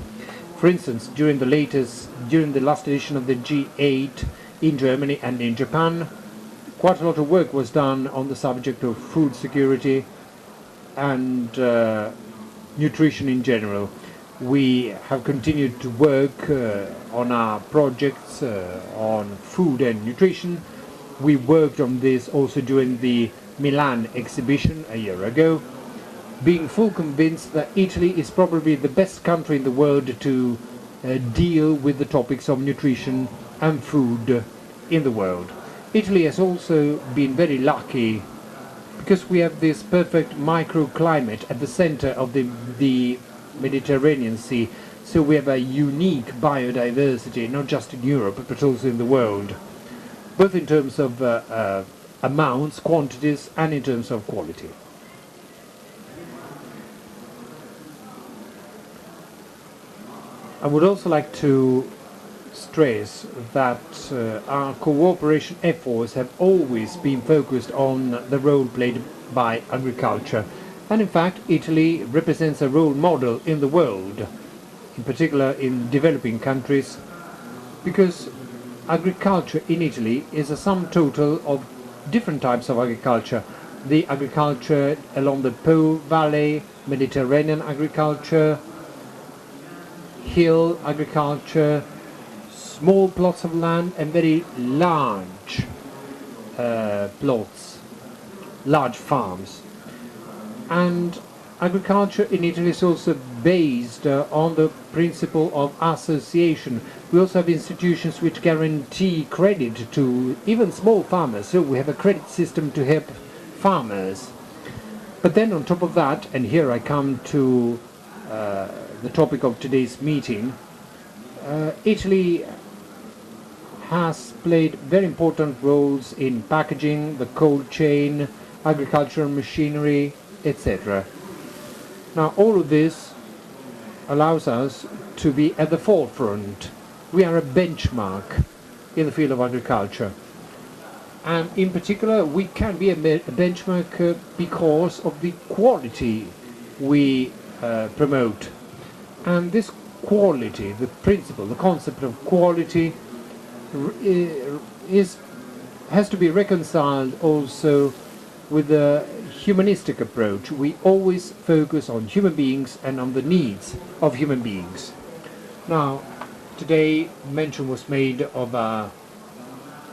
For instance, during the last edition of the G8 in Germany and in Japan, quite a lot of work was done on the subject of food security and nutrition in general. We have continued to work on our projects on food and nutrition. We worked on this also during the Milan exhibition a year ago, being full convinced that Italy is probably the best country in the world to deal with the topics of nutrition and food in the world. Italy has also been very lucky because we have this perfect microclimate at the center of the Mediterranean Sea, so we have a unique biodiversity, not just in Europe, but also in the world, both in terms of amounts, quantities, and in terms of quality. I would also like to stress that our cooperation efforts have always been focused on the role played by agriculture. And in fact, Italy represents a role model in the world, in particular in developing countries, because agriculture in Italy is a sum total of different types of agriculture. The agriculture along the Po Valley, Mediterranean agriculture, hill agriculture, small plots of land, and very large plots, large farms. And agriculture in Italy is also based on the principle of association. We also have institutions which guarantee credit to even small farmers, so we have a credit system to help farmers. But then on top of that, and here I come to the topic of today's meeting, Italy has played very important roles in packaging, the cold chain, agricultural machinery, etc. Now all of this allows us to be at the forefront. We are a benchmark in the field of agriculture. And in particular, we can be a benchmark because of the quality we promote. And this quality, the principle, the concept of quality has to be reconciled also with a humanistic approach. We always focus on human beings and on the needs of human beings. Now, today mention was made of a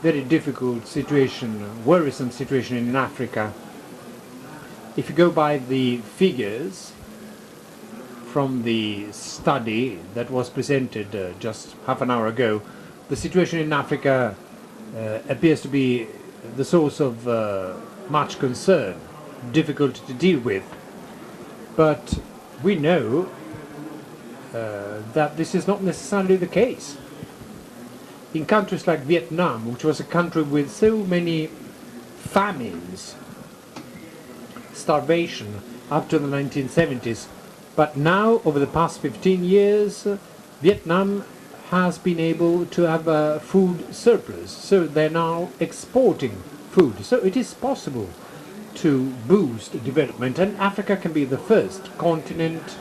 very difficult situation, worrisome situation in Africa. If you go by the figures from the study that was presented just half an hour ago, the situation in Africa appears to be the source of much concern, difficult to deal with. But we know that this is not necessarily the case. In countries like Vietnam, which was a country with so many famines, starvation up to the 1970s, but now, over the past 15 years, Vietnam has been able to have a food surplus, so they're now exporting food. So it is possible to boost development, and Africa can be the first continent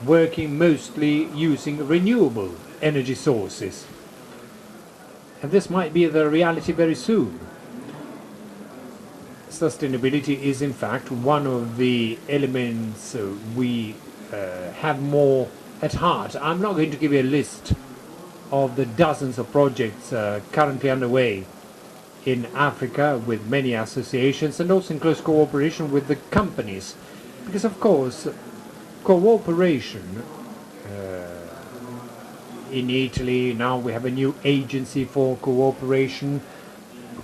working mostly using renewable energy sources. And this might be the reality very soon. Sustainability is in fact one of the elements we have more at heart. I'm not going to give you a list of the dozens of projects currently underway in Africa with many associations and also in close cooperation with the companies, because of course cooperation in Italy, now we have a new agency for cooperation.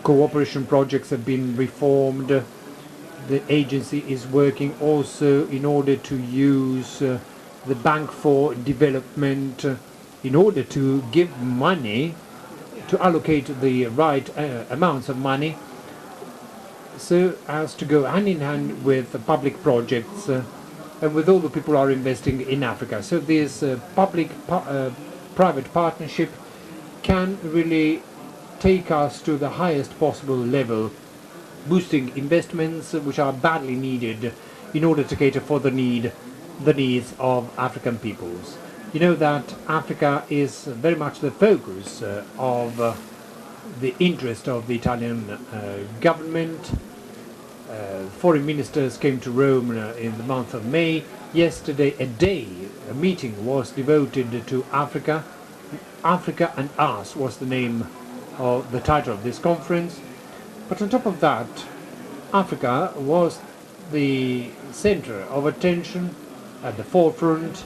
Cooperation projects have been reformed. The agency is working also in order to use the Bank for Development in order to give money, to allocate the right amounts of money so as to go hand in hand with the public projects and with all the people who are investing in Africa. So this public-private partnership can really take us to the highest possible level, boosting investments which are badly needed in order to cater for the needs of African peoples. You know that Africa is very much the focus of the interest of the Italian government. Foreign ministers came to Rome in the month of May. Yesterday a meeting was devoted to Africa. Africa and Us was the title of this conference. But on top of that, Africa was the center of attention, at the forefront.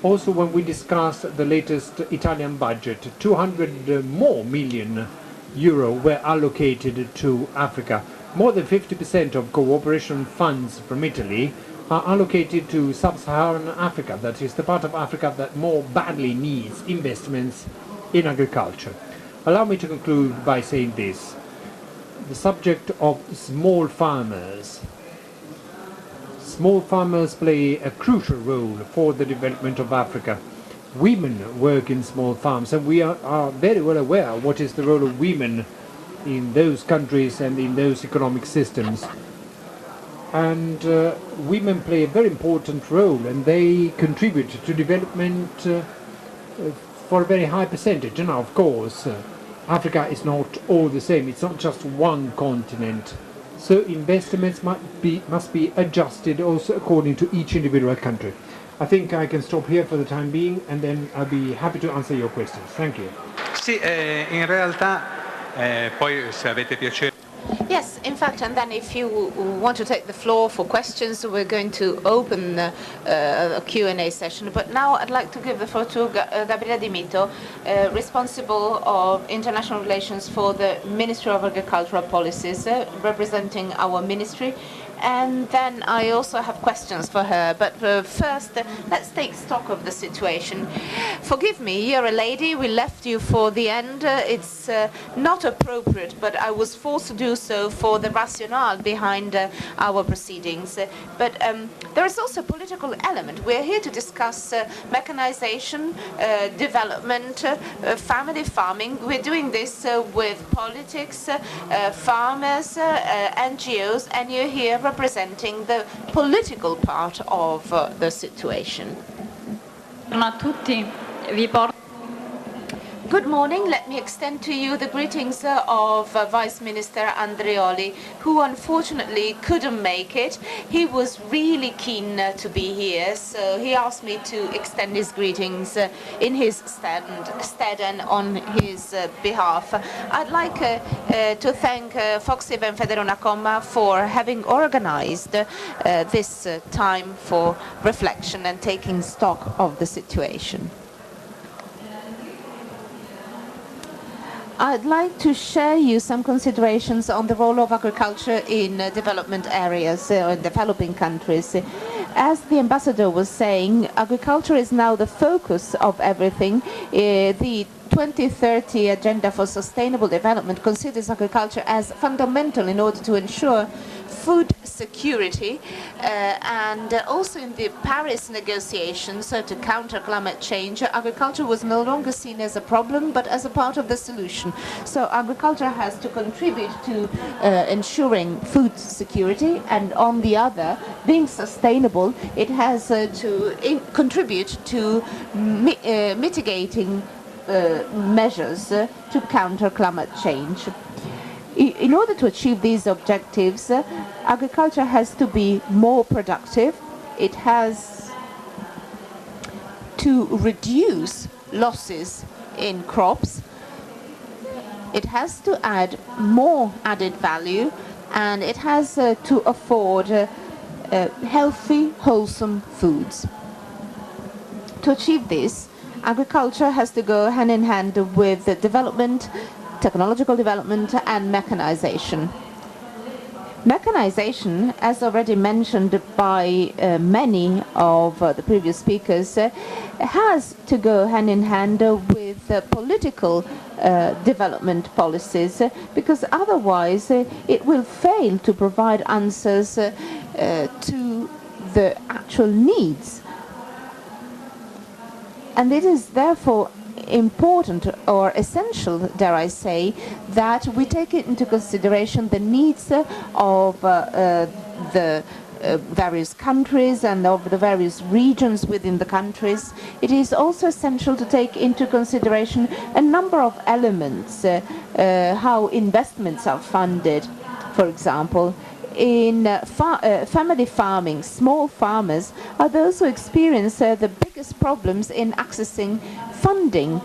Also when we discussed the latest Italian budget, 200 more million euro were allocated to Africa. More than 50% of cooperation funds from Italy are allocated to sub-Saharan Africa, that is the part of Africa that more badly needs investments in agriculture. Allow me to conclude by saying this. The subject of small farmers. Small farmers play a crucial role for the development of Africa. Women work in small farms, and we are very well aware what is the role of women in those countries and in those economic systems. And women play a very important role, and they contribute to development for a very high percentage. And now, of course, Africa is not all the same. It's not just one continent. So investments must be adjusted also according to each individual country. I think I can stop here for the time being, and then I'll be happy to answer your questions. Thank you. Sì, in realtà poi se avete piacere. Yes, in fact, and then if you want to take the floor for questions, we're going to open a Q&A session. But now I'd like to give the floor to Gabriele Di Mito, responsible of international relations for the Ministry of Agricultural Policies, representing our ministry. and then I also have questions for her. But first, let's take stock of the situation. Forgive me, you're a lady. We left you for the end. It's not appropriate, but I was forced to do so for the rationale behind our proceedings. But there is also a political element. We're here to discuss mechanization, development, family farming. We're doing this with politics, farmers, NGOs, and you're here representing the political part of the situation. Buongiorno a tutti, vi porto. Good morning. Let me extend to you the greetings of Vice Minister Andreoli, who unfortunately couldn't make it. He was really keen to be here, so he asked me to extend his greetings in his stead and on his behalf. I'd like to thank Focsiv and Federunacoma for having organized this time for reflection and taking stock of the situation. I'd like to share you some considerations on the role of agriculture in development areas, developing countries. As the ambassador was saying, agriculture is now the focus of everything. The 2030 Agenda for Sustainable Development considers agriculture as fundamental in order to ensure food security, and also in the Paris negotiations to counter climate change, agriculture was no longer seen as a problem but as a part of the solution. So agriculture has to contribute to ensuring food security, and on the other, being sustainable, it has to contribute to mitigating measures to counter climate change. In order to achieve these objectives, agriculture has to be more productive. It has to reduce losses in crops. It has to add more added value, and it has to afford healthy, wholesome foods. To achieve this, agriculture has to go hand in hand with development, technological development, and mechanization. Mechanization, as already mentioned by many of the previous speakers, has to go hand in hand with political development policies, because otherwise it will fail to provide answers to the actual needs. And it is therefore important or essential, dare I say, that we take into consideration the needs of the various countries and of the various regions within the countries. It is also essential to take into consideration a number of elements, how investments are funded, for example. In family farming, small farmers are those who experience the biggest problems in accessing funding.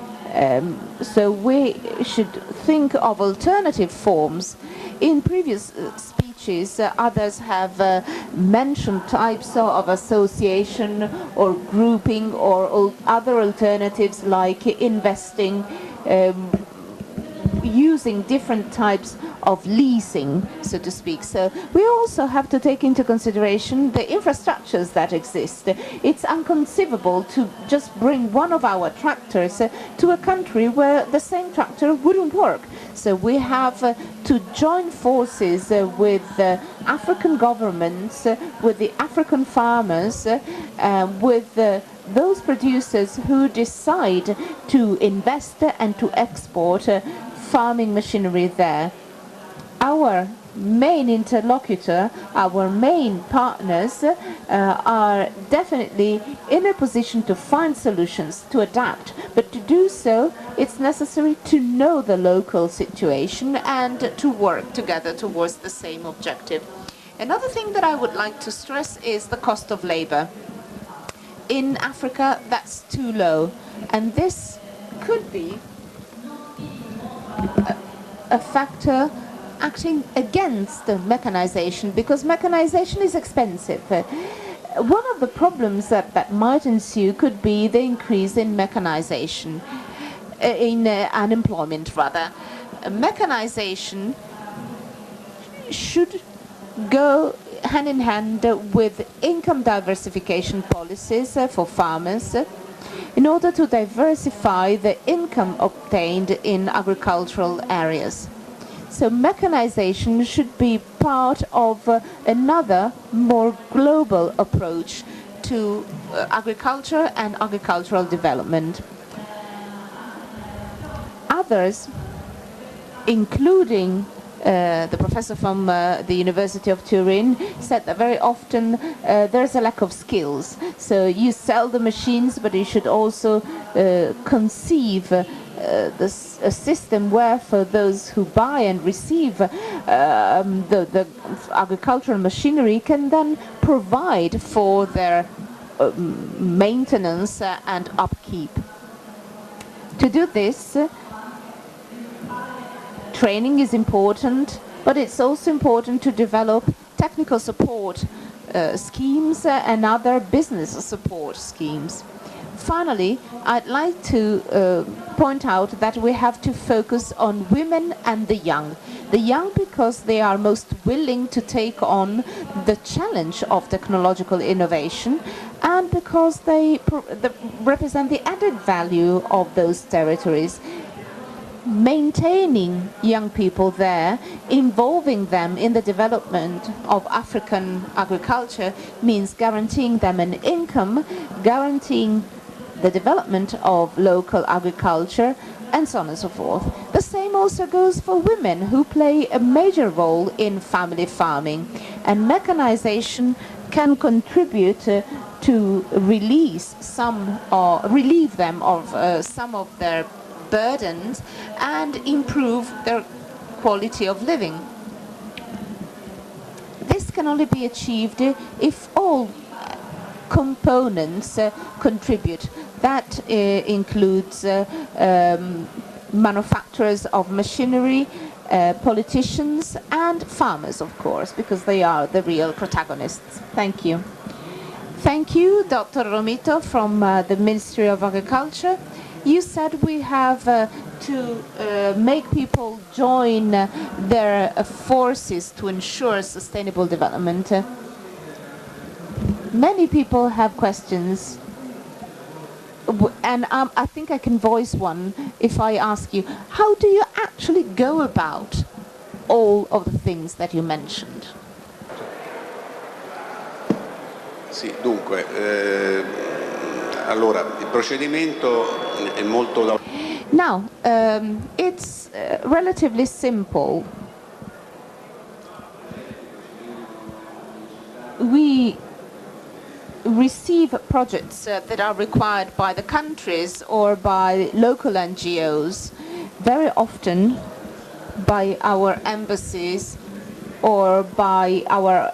So we should think of alternative forms. In previous speeches, others have mentioned types of association or grouping or other alternatives like investing, using different types of leasing, so to speak. So we also have to take into consideration the infrastructures that exist. It's inconceivable to just bring one of our tractors to a country where the same tractor wouldn't work. So we have to join forces with the African governments, with the African farmers, with those producers who decide to invest and to export farming machinery there. Our main interlocutor, our main partners are definitely in a position to find solutions, to adapt. But to do so, it's necessary to know the local situation and to work together towards the same objective. Another thing that I would like to stress is the cost of labor. In Africa, that's too low, and this could be a factor acting against mechanization, because mechanization is expensive. One of the problems that might ensue could be the increase in mechanization, in unemployment rather. Mechanization should go hand in hand with income diversification policies for farmers in order to diversify the income obtained in agricultural areas. So mechanization should be part of another more global approach to agriculture and agricultural development. Others, including the professor from the University of Turin, said that very often there's a lack of skills. So you sell the machines, but you should also conceive a system where for those who buy and receive the agricultural machinery can then provide for their maintenance and upkeep. To do this, training is important, but it's also important to develop technical support schemes and other business support schemes. Finally, I'd like to point out that we have to focus on women and the young. The young because they are most willing to take on the challenge of technological innovation, and because they represent the added value of those territories. Maintaining young people there, involving them in the development of African agriculture, means guaranteeing them an income, guaranteeing the development of local agriculture, and so on and so forth. The same also goes for women, who play a major role in family farming, and mechanization can contribute to relieve them of some of their burdens and improve their quality of living. This can only be achieved if all components contribute. That includes manufacturers of machinery, politicians and farmers, of course, because they are the real protagonists. Thank you. Thank you, Dr. Romito from the Ministry of Agriculture. You said we have to make people join their forces to ensure sustainable development. Many people have questions, and I think I can voice one if I ask you, how do you actually go about all of the things that you mentioned? Sì, dunque, allora, il procedimento è molto... Now, it's relatively simple. We receive projects that are required by the countries or by local NGOs, very often by our embassies or by our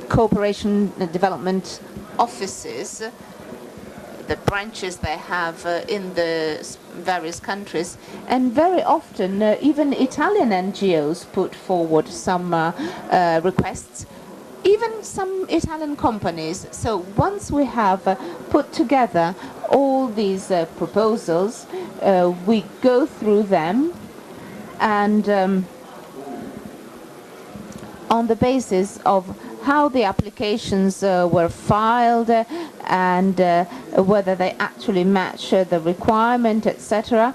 cooperation and development offices, the branches they have in the various countries. And very often even Italian NGOs put forward some requests, even some Italian companies. So once we have put together all these proposals, we go through them, and on the basis of how the applications were filed and whether they actually match the requirement, etc.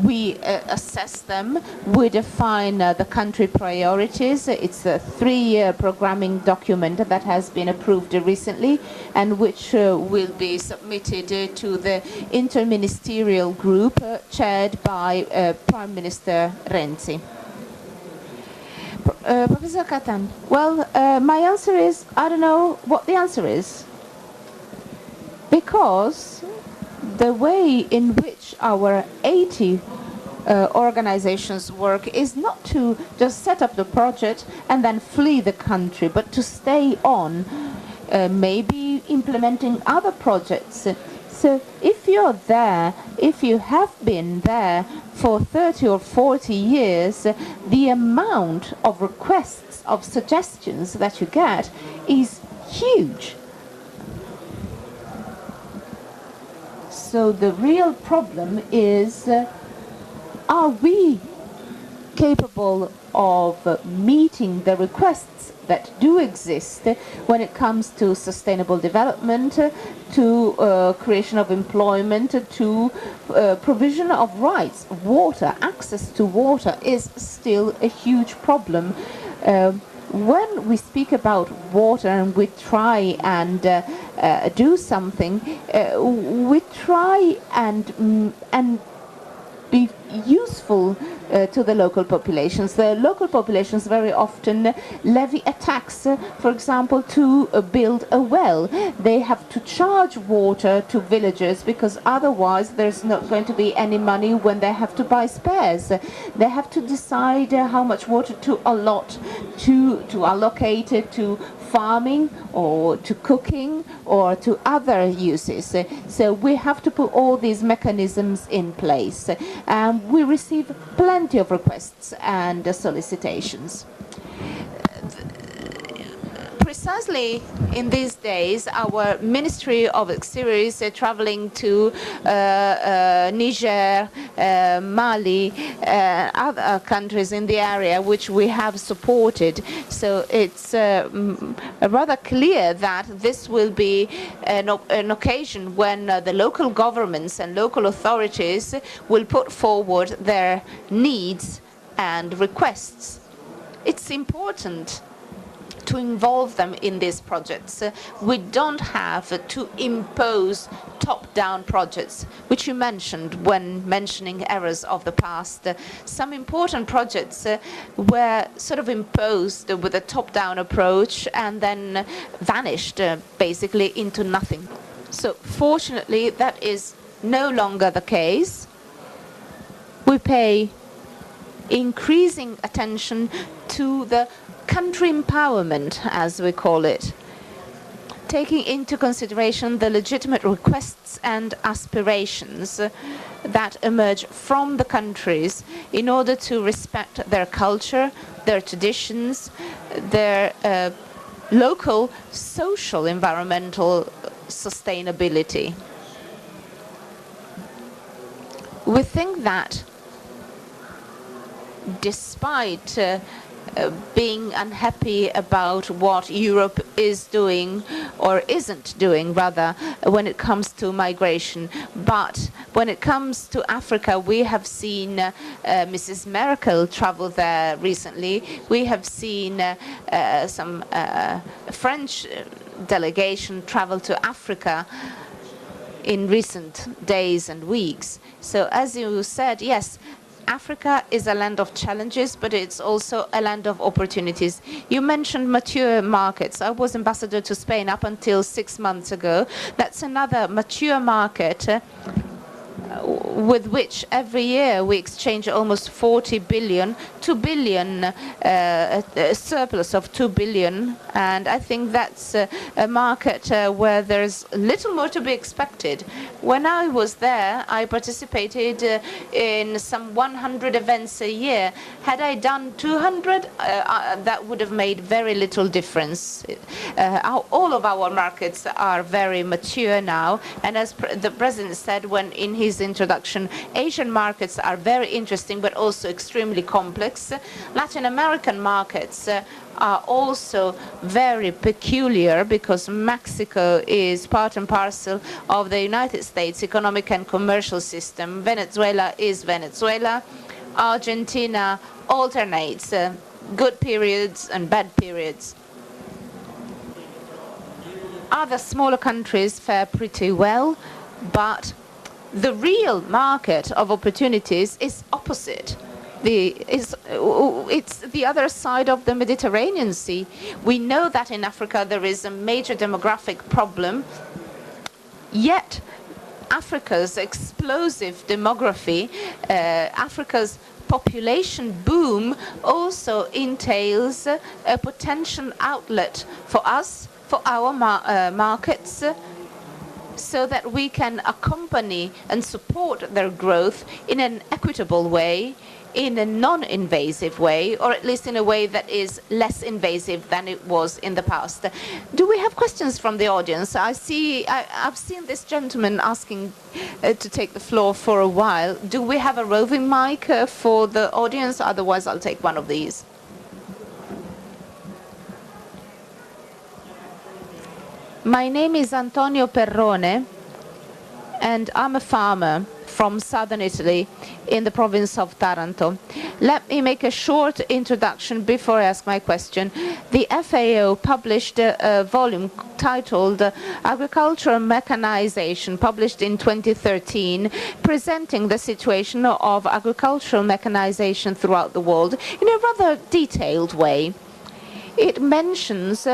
We assess them. We define the country priorities. It's a 3-year programming document that has been approved recently and which will be submitted to the interministerial group chaired by Prime Minister Renzi. Professor Katan, well, my answer is, I don't know what the answer is. Because the way in which our 80 organizations work is not to just set up the project and then flee the country, but to stay on, maybe implementing other projects. So if you're there, if you have been there for 30 or 40 years, the amount of requests, of suggestions that you get is huge. So the real problem is, are we capable of meeting the requests that do exist when it comes to sustainable development, to creation of employment, to provision of rights. Water, access to water is still a huge problem. When we speak about water and we try and do something, we try and be useful to the local populations. The local populations very often levy a tax, for example, to build a well. They have to charge water to villagers because otherwise there's not going to be any money when they have to buy spares. They have to decide how much water to allot, to allocate it to farming or to cooking or to other uses. So we have to put all these mechanisms in place. We receive plenty of requests and solicitations. Precisely in these days, our Ministry of Exterior is traveling to Niger, Mali, other countries in the area which we have supported. So it's rather clear that this will be an occasion when the local governments and local authorities will put forward their needs and requests. It's important to involve them in these projects. We don't have to impose top-down projects, which you mentioned when mentioning errors of the past. Some important projects were sort of imposed with a top-down approach and then vanished basically into nothing. So fortunately, that is no longer the case. We pay increasing attention to the country empowerment, as we call it, taking into consideration the legitimate requests and aspirations that emerge from the countries in order to respect their culture, their traditions, their local social environmental sustainability. We think that despite being unhappy about what Europe is doing or isn't doing, rather, when it comes to migration. But when it comes to Africa, we have seen Mrs. Merkel travel there recently. We have seen some French delegation travel to Africa in recent days and weeks. So as you said, yes, Africa is a land of challenges, but it's also a land of opportunities. You mentioned mature markets. I was ambassador to Spain up until 6 months ago. That's another mature market with which every year we exchange almost 40 billion, 2 billion, a surplus of 2 billion. And I think that's a market where there's little more to be expected. When I was there, I participated in some 100 events a year. Had I done 200, that would have made very little difference. All of our markets are very mature now. And as the President said when in his introduction, Asian markets are very interesting but also extremely complex. Latin American markets are also very peculiar because Mexico is part and parcel of the United States economic and commercial system. Venezuela is Venezuela. Argentina alternates good periods and bad periods. Other smaller countries fare pretty well, but the real market of opportunities is opposite. It's the other side of the Mediterranean Sea. We know that in Africa there is a major demographic problem, yet Africa's explosive demography, Africa's population boom also entails a potential outlet for us, for our markets, so that we can accompany and support their growth in an equitable way in a non-invasive way, or at least in a way that is less invasive than it was in the past. Do we have questions from the audience? I've seen this gentleman asking to take the floor for a while. Do we have a roving mic for the audience? Otherwise, I'll take one of these. My name is Antonio Perrone, and I'm a farmer from southern Italy in the province of Taranto. Let me make a short introduction before I ask my question. The FAO published a volume titled Agricultural Mechanization, published in 2013, presenting the situation of agricultural mechanization throughout the world in a rather detailed way. It mentions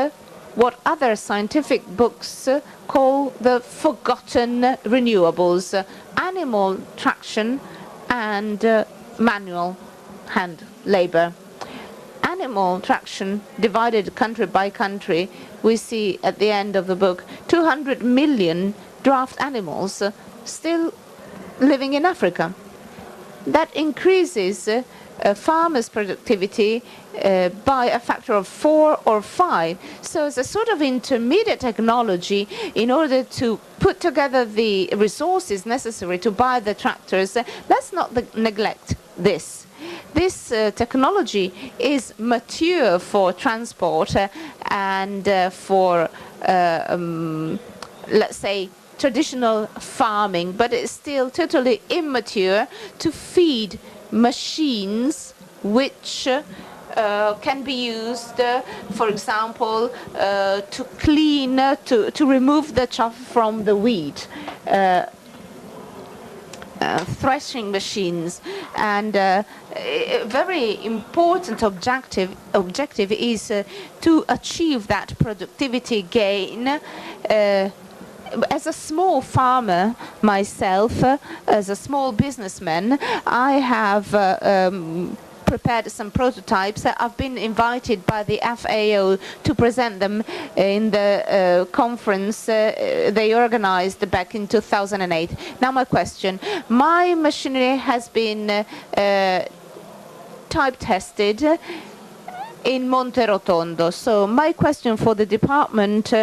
what other scientific books call the forgotten renewables, animal traction and manual hand labor. Animal traction, divided country by country, we see at the end of the book 200 million draft animals still living in Africa. That increases farmers' productivity by a factor of 4 or 5. So it's a sort of intermediate technology in order to put together the resources necessary to buy the tractors. Let's not neglect this. This technology is mature for transport and for, let's say, traditional farming, but it's still totally immature to feed machines which can be used, for example, to clean, to remove the chaff from the wheat. Threshing machines, and a very important objective is to achieve that productivity gain. As a small farmer myself, as a small businessman, I have prepared some prototypes. I've been invited by the FAO to present them in the conference they organized back in 2008. Now my question. My machinery has been type tested in Monterotondo. So my question for the Department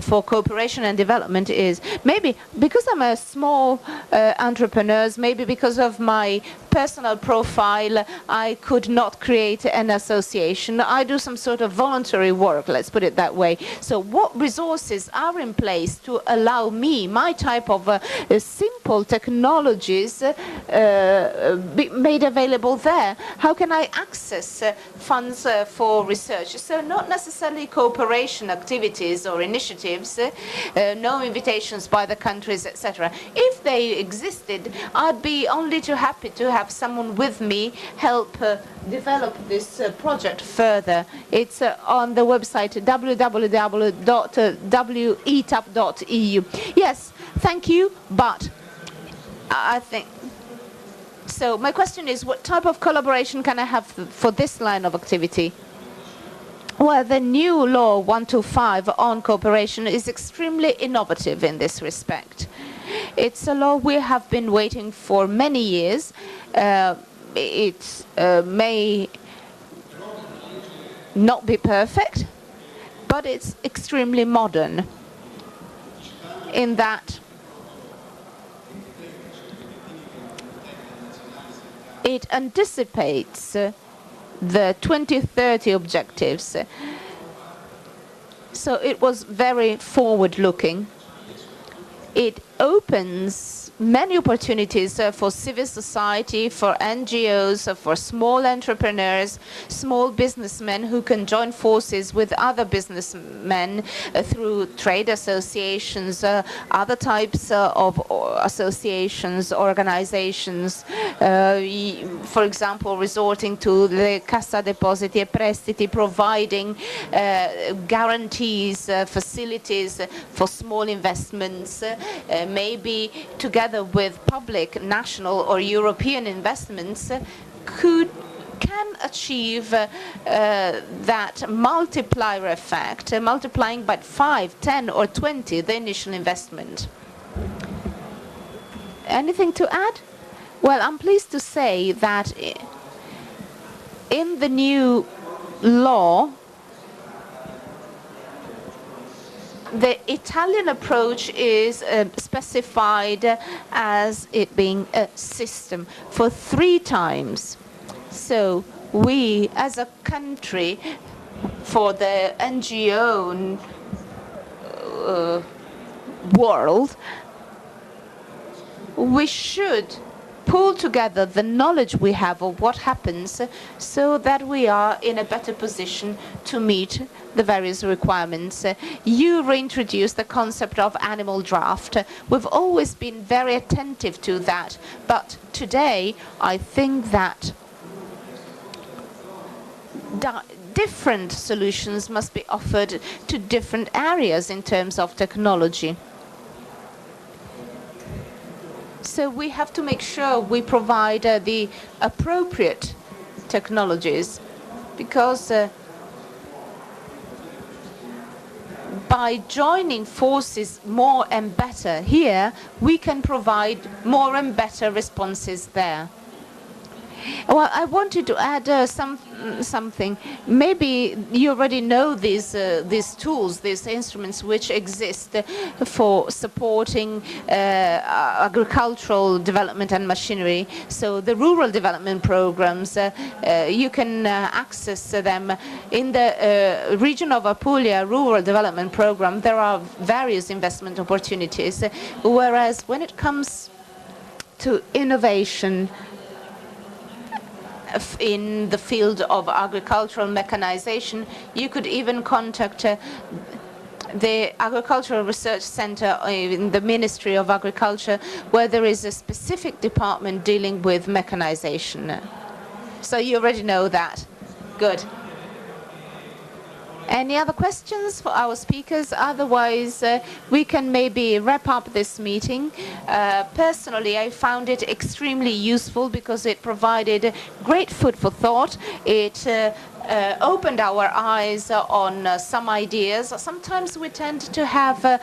for Cooperation and Development is, maybe because I'm a small entrepreneur, maybe because of my personal profile, I could not create an association. I do some sort of voluntary work, let's put it that way. So what resources are in place to allow me, my type of simple technologies be made available there? How can I access funds for research? So not necessarily cooperation activities or initiatives, no invitations by the countries, etc. If they existed, I'd be only too happy to have someone with me help develop this project further. It's on the website www.wetap.eu. Yes, thank you, but I think... So my question is, what type of collaboration can I have for this line of activity? Well, the new law 125 on cooperation is extremely innovative in this respect. It's a law we have been waiting for many years. It may not be perfect, but it's extremely modern in that it anticipates the 2030 objectives. So it was very forward-looking. It opens many opportunities for civil society, for NGOs, for small entrepreneurs, small businessmen who can join forces with other businessmen through trade associations, other types of associations, organizations, for example, resorting to the Cassa Depositi e Prestiti, providing guarantees, facilities for small investments, maybe together with public, national or European investments, can achieve that multiplier effect, multiplying by 5, 10 or 20 the initial investment. Anything to add? Well, I'm pleased to say that in the new law, the Italian approach is specified as it being a system for 3 times. So we, as a country, for the NGO world, we should pull together the knowledge we have of what happens so that we are in a better position to meet the various requirements. You reintroduced the concept of animal draft. We've always been very attentive to that, but today I think that different solutions must be offered to different areas in terms of technology. So we have to make sure we provide the appropriate technologies, because by joining forces more and better here, we can provide more and better responses there. Well, I wanted to add something. Maybe you already know these tools, these instruments which exist for supporting agricultural development and machinery. So the rural development programs, you can access them. In the region of Apulia rural development program, there are various investment opportunities, whereas when it comes to innovation in the field of agricultural mechanization, you could even contact the Agricultural Research Center in the Ministry of Agriculture, where there is a specific department dealing with mechanization. So you already know that. Good. Any other questions for our speakers? Otherwise, we can maybe wrap up this meeting. Personally, I found it extremely useful because it provided great food for thought. It opened our eyes on some ideas. Sometimes we tend to have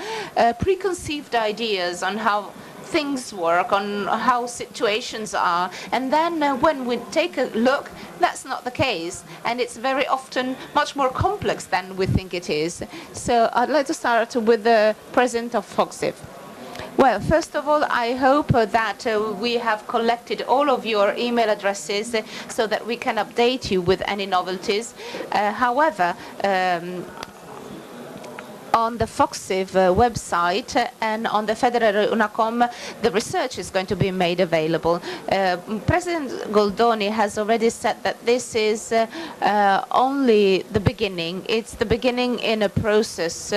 preconceived ideas on how things work, on how situations are, and then when we take a look, that's not the case, and it's very often much more complex than we think it is. So I'd like to start with the president of Focsiv. Well, first of all, I hope that we have collected all of your email addresses so that we can update you with any novelties. However, on the Focsiv website and on the Federunacoma, the research is going to be made available. President Goldoni has already said that this is only the beginning. It's the beginning in a process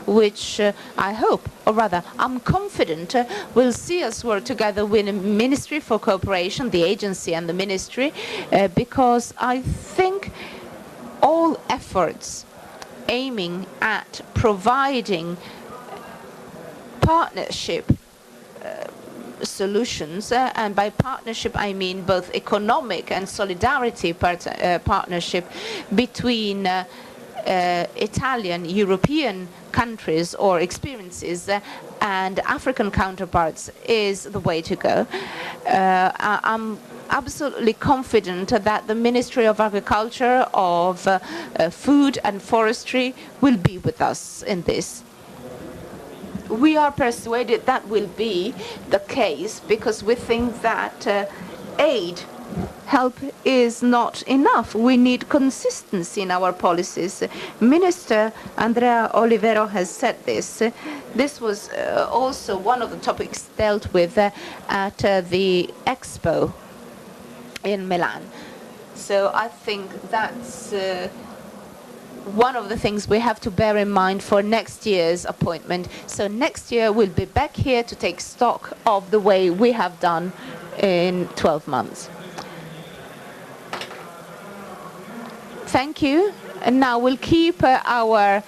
which I hope, or rather I'm confident, will see us work together with the Ministry for Cooperation, the agency and the Ministry, because I think all efforts aiming at providing partnership solutions, and by partnership I mean both economic and solidarity partnership between Italian, European countries or experiences and African counterparts is the way to go. I'm absolutely confident that the Ministry of Agriculture, of Food and Forestry will be with us in this. We are persuaded that will be the case because we think that help is not enough. We need consistency in our policies. Minister Andrea Olivero has said this. This was also one of the topics dealt with at the Expo in Milan. So I think that's one of the things we have to bear in mind for next year's appointment. So next year we'll be back here to take stock of the way we have done in 12 months. Thank you. And now we'll keep our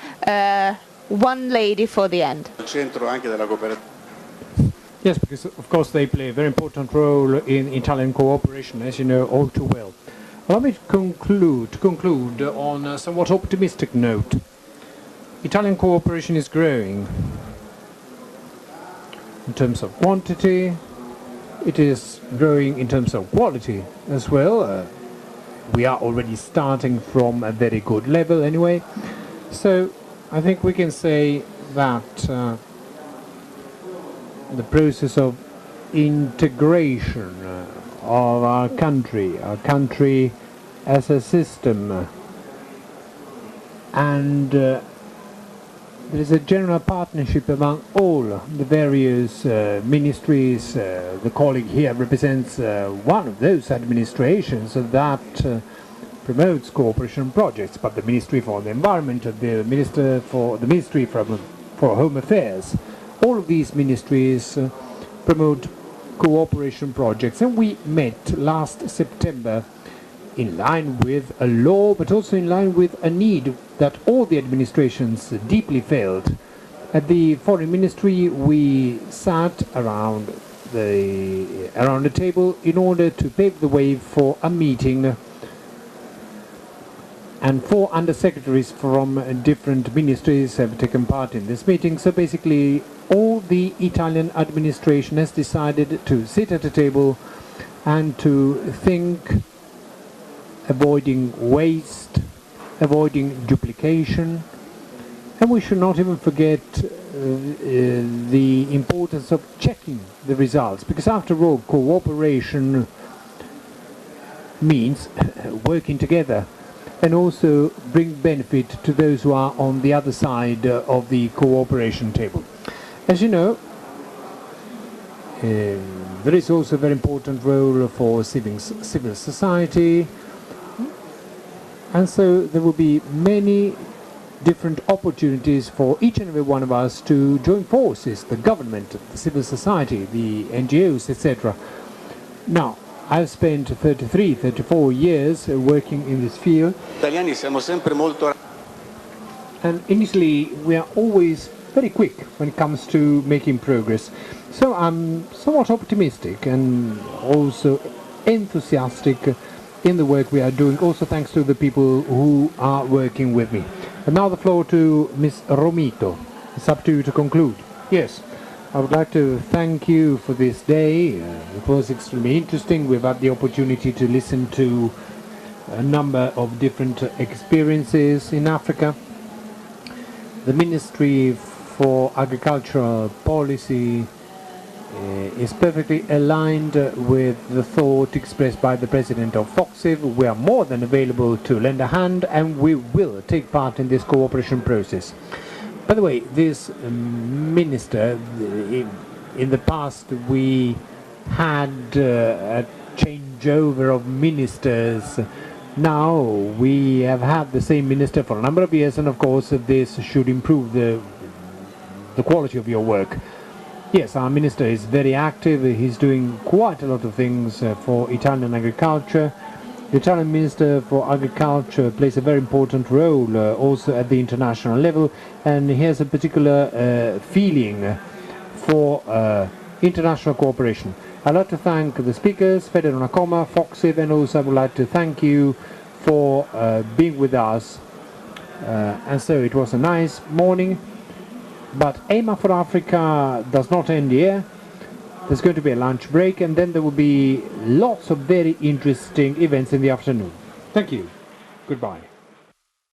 one lady for the end. Yes, because of course they play a very important role in Italian cooperation, as you know all too well. Allow me to conclude on a somewhat optimistic note. Italian cooperation is growing in terms of quantity. It is growing in terms of quality as well. we are already starting from a very good level anyway. So I think we can say that the process of integration of our country as a system, and there is a general partnership among all the various ministries. The colleague here represents one of those administrations that promotes cooperation projects, but the Ministry for the Environment, the Ministry for Home Affairs, all of these ministries promote cooperation projects, and we met last September in line with a law, but also in line with a need that all the administrations deeply felt. At the Foreign Ministry, we sat around the table in order to pave the way for a meeting, and 4 undersecretaries from different ministries have taken part in this meeting. So basically, all the Italian administration has decided to sit at a table and to think, avoiding waste, avoiding duplication, and we should not even forget the importance of checking the results, because after all, cooperation means working together and also bring benefit to those who are on the other side of the cooperation table. As you know, there is also a very important role for civil society, and so there will be many different opportunities for each and every one of us to join forces, the government, the civil society, the NGOs, etc. Now, I've spent 34 years working in this field, Italiani siamo sempre molto and initially we are always very quick when it comes to making progress. So I'm somewhat optimistic and also enthusiastic in the work we are doing, also thanks to the people who are working with me. And now the floor to Ms. Romito. It's up to you to conclude. Yes, I would like to thank you for this day. It was extremely interesting. We've had the opportunity to listen to a number of different experiences in Africa. The Ministry for Agricultural Policy is perfectly aligned with the thought expressed by the President of Focsiv. We are more than available to lend a hand, and we will take part in this cooperation process. By the way, this minister, in the past we had a changeover of ministers. Now we have had the same minister for a number of years, and of course this should improve the quality of your work. Yes, our minister is very active. He's doing quite a lot of things for Italian agriculture. The Italian Minister for Agriculture plays a very important role also at the international level, and he has a particular feeling for international cooperation. I'd like to thank the speakers, Federunacoma, Focsiv, and also I would like to thank you for being with us. And so it was a nice morning. But Eima for Africa does not end here. There's going to be a lunch break, and then there will be lots of very interesting events in the afternoon. Thank you. Goodbye.